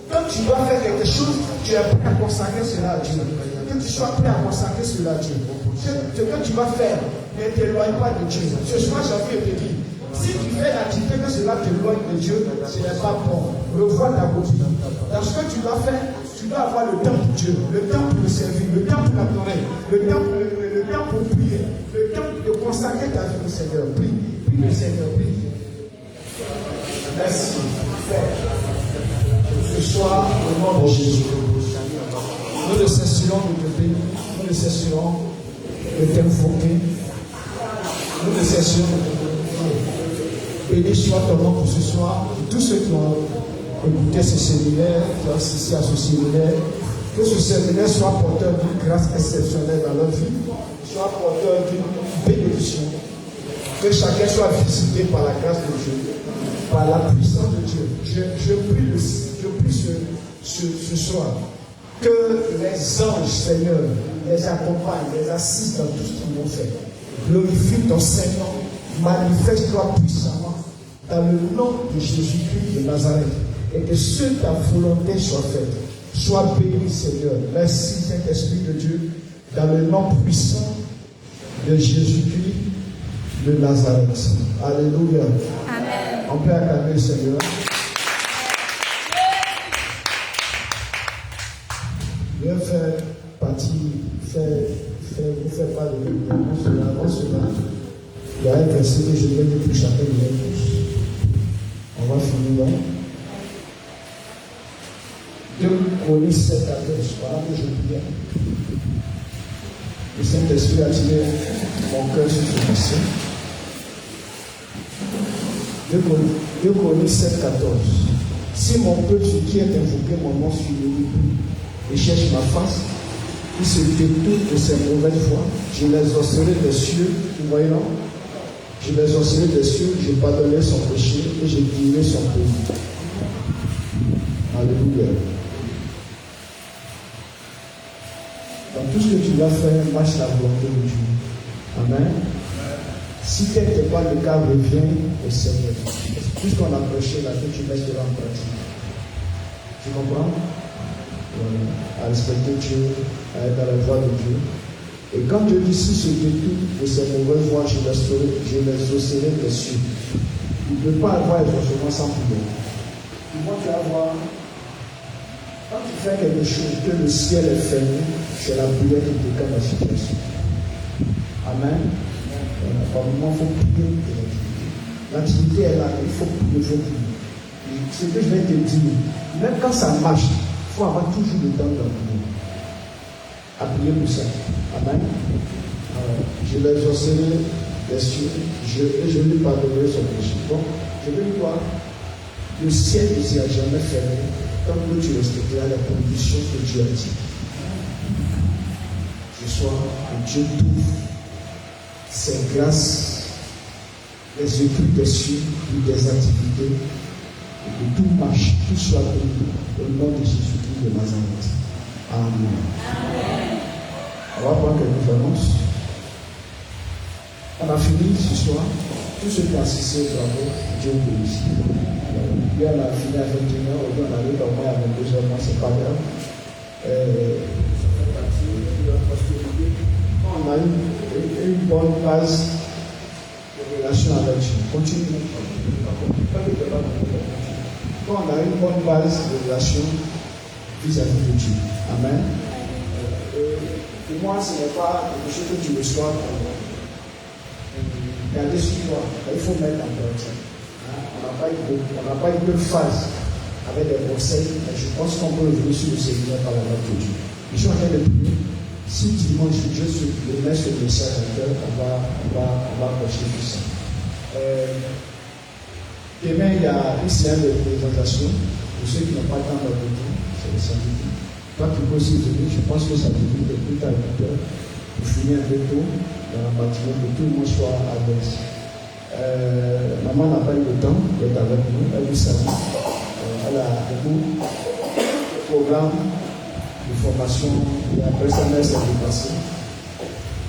Quand tu dois faire quelque chose, tu es prêt à consacrer cela à Dieu. Que tu sois prêt à consacrer cela à Dieu. Ce que tu vas faire, ne t'éloigne pas de Dieu. Ce soir, j'ai envie de te dire, si tu fais l'activité que cela t'éloigne de Dieu, ce n'est pas bon. Revois ta copie. Dans ce que tu dois faire, tu dois avoir le temps pour Dieu, le temps pour le servir, le temps pour l'adorer, le temps pour prier, le temps de consacrer ta vie au Seigneur. Prie le Seigneur, prie. Merci. Ce soir, au nom de Jésus, nous ne cesserons de te bénir, nous ne cesserons de t'invoquer, nous ne cesserons de te bénir. Béni soit ton nom pour ce soir, pour tous ceux qui ont écouté ce séminaire, qui ont assisté à ce séminaire, que ce séminaire soit porteur d'une grâce exceptionnelle dans leur vie, soit porteur d'une bénédiction, que chacun soit visité par la grâce de Dieu, par la puissance de Dieu. Je prie ce soir que les anges, Seigneur, les accompagnent, les assistent dans tout ce qu'ils vont faire. Glorifie ton Seigneur manifeste-toi puissamment dans le nom de Jésus-Christ de Nazareth et que ta volonté soit faite. Sois béni, Seigneur. Merci, Saint-Esprit de Dieu, dans le nom puissant de Jésus-Christ de Nazareth. Alléluia.
Amen.
On peut acclamer le Seigneur. Je vais faire partie, vous faire part de l'événement cela. Avant cela, il y a un verset que je vais dire pour chacun de nous tous. On va finir là. 2 Chroniques 7 à 13. Voilà que je prie. Le Saint-Esprit a tiré mon cœur sur ce verset. 2 Chroniques 7, 14. Si mon peuple qui est invoqué mon nom sur le livre et cherche ma face, il se détourne de ses mauvaises voies, je les exaucerai des cieux, vous voyez là? Je les exaucerai des cieux, je pardonnerai son péché et je guérirai son pays. Alléluia. Dans tout ce que tu vas faire, marche la volonté de Dieu. Amen. Si quelque part le cas revient au Seigneur, tout ce qu'on a prêché là, que tu mettras en pratique. Tu comprends? À respecter Dieu, à être dans la voie de Dieu. Et quand Dieu dit si se détourne de ces mauvaises voies, je les exaucerai des cieux. Il ne peut pas avoir exaucement sans prière. Moi, tu vas voir, quand tu fais quelque chose, que le ciel est fermé, c'est la prière qui te calme la situation. Amen. Par moment, il faut prier pour l'activité. L'activité est là, il faut prier, Ce que je vais te dire, même quand ça marche, il faut avoir toujours le temps de prier. À prier pour ça. Amen. Je l'exaucerai des cieux et je lui pardonnerai son péché. Donc, je veux voir, le ciel ne s'est jamais fermé tant que tu respecteras les conditions que Dieu a dit. Ce soir, que Dieu t'ouvre ses grâces, les écrits des cieux, des activités, et que tout marche, tout soit béni au nom de Jésus-Christ de Nazareth. Amen. On va prendre quelques annonces. On a fini ce soir. Tous ceux qui ont assisté au travail, Dieu vous bénisse. Hier, on a fini à 21h, aujourd'hui on arrive au moins à 22h, moi c'est pas grave. Ça fait partie de la prospérité. Quand on a une bonne base de relation avec Dieu, continue. Quand on a une bonne base de relation vis-à-vis de Dieu. Amen. Pour moi, ce n'est pas quelque chose que tu reçois pour garder sur toi. Il faut mettre en pratique. On n'a pas une bonne phase avec des conseils, mais je pense qu'on peut revenir sur le Seigneur par la grâce de Dieu. Je suis en train de prier. Si dimanche Dieu met ce message en cœur, on va prêcher tout ça. Demain, il y a une séance de présentation. Pour ceux qui n'ont pas le temps d'arriver, c'est le samedi. Toi qui peux aussi venir, je pense que ça devient de plus tard pour finir un peu tôt dans la matinée, que tout le monde soit à l'aise. Maman n'a pas eu le temps d'être avec nous, elle nous salue. Elle a beaucoup de programmes de formation et après sa mère s'est dépassée.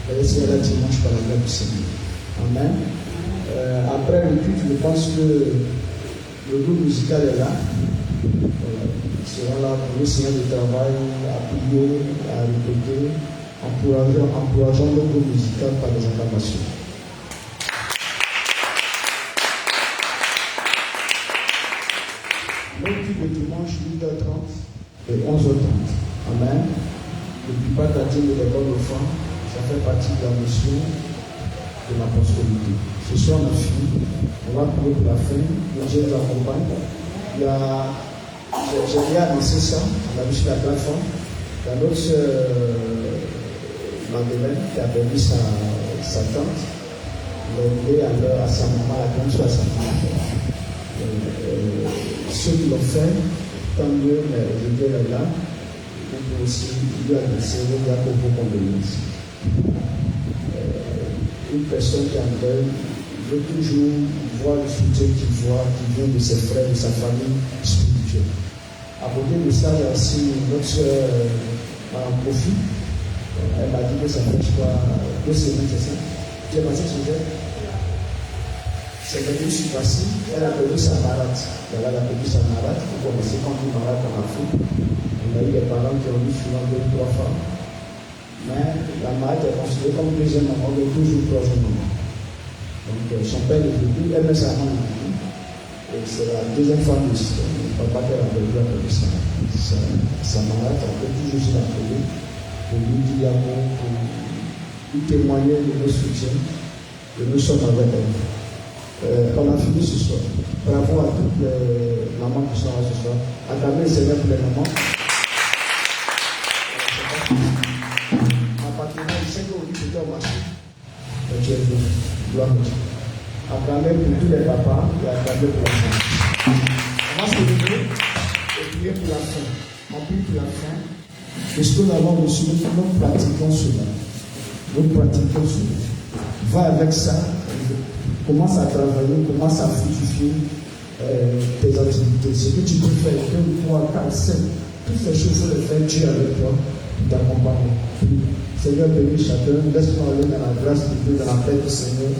Elle est là dimanche par la grâce du Seigneur. Amen. Après le culte, je pense que le groupe musical est là. Ils seront là pour essayer de travail, à prier, à répéter, encourageant le groupe musical par des acclamations. Même le dimanche 8h30 et 11h30. Amen. N'oublie pas qu'à-t-il de l'école aux femmes, ça fait partie de la mission de la prospérité. Ce soir, on a fini. On va prier pour la fin. Que Dieu nous accompagne. J'ai bien annoncé ça. On a vu sur la plateforme. Il y a notre soeur Madeleine qui a perdu sa tante. Il a aidé à sa maman, la grande soeur à sa maman. Ceux qui l'ont fait, tant mieux, mais Dieu est là. On peut aussi lui adresser le gars pour vos condoléances. Une personne qui en deuil veut toujours voir le soutien qu'il voit, qui vient de ses frères, de sa famille spirituelle. À côté de ça, il y a aussi notre soeur Mme Profi. Elle m'a dit que ça fait 2 semaines, c'est ça. Tu es passé sur elle? C'est venu sur passé, elle a perdu sa malade. Elle a perdu sa malade. Vous connaissez quand une malade en Afrique. On a eu des parents qui ont eu souvent 2 ou 3 femmes. Mais la malade est considérée comme deuxième maman, mais toujours troisième maman. Donc son père est venu, elle met sa main. Et c'est la deuxième femme de son papa qu'elle a perdu sa malade. On peut toujours se l'appeler pour lui dire amour, pour lui témoigner de nos soutiens. Et nous sommes avec elle. On a fini ce soir. Bravo à toutes les mamans qui sont là ce soir. Acclamez le Seigneur pour les mamans. En partenariat, je sais qu'au lycée, c'était au marché. Mais tu es venu. Gloire à Dieu. Acclamez pour tous les papas et acclamez pour la fin. On va se lever et prier pour la fin. On prie pour la fin. Et ce que nous avons reçu, nous pratiquons cela. Nous pratiquons cela. Va avec ça. Commence à travailler, commence à fructifier tes activités. Ce que tu peux faire, 2, 3, 4, 5, toutes ces choses, il faut les faire, Dieu avec toi, t'accompagner. Seigneur, bénis chacun, laisse-nous aller dans la grâce de Dieu, dans la paix du Seigneur,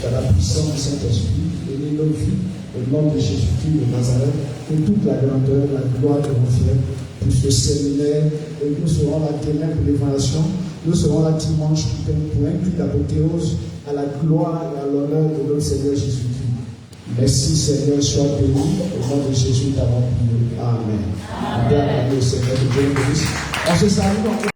dans la puissance du Saint-Esprit, bénis nos vies, au nom de Jésus-Christ de Nazareth, que toute la grandeur, la gloire de mon frère, pour ce séminaire, et nous serons là demain pour l'évaluation, nous serons là dimanche pour inclure l'apothéose à la gloire et à l'honneur de notre Seigneur Jésus-Christ. Merci Seigneur, sois béni. Au nom de Jésus, nous t'avons prié. Amen. Amen. Amen. Seigneur, que Dieu nous bénisse. On se salue.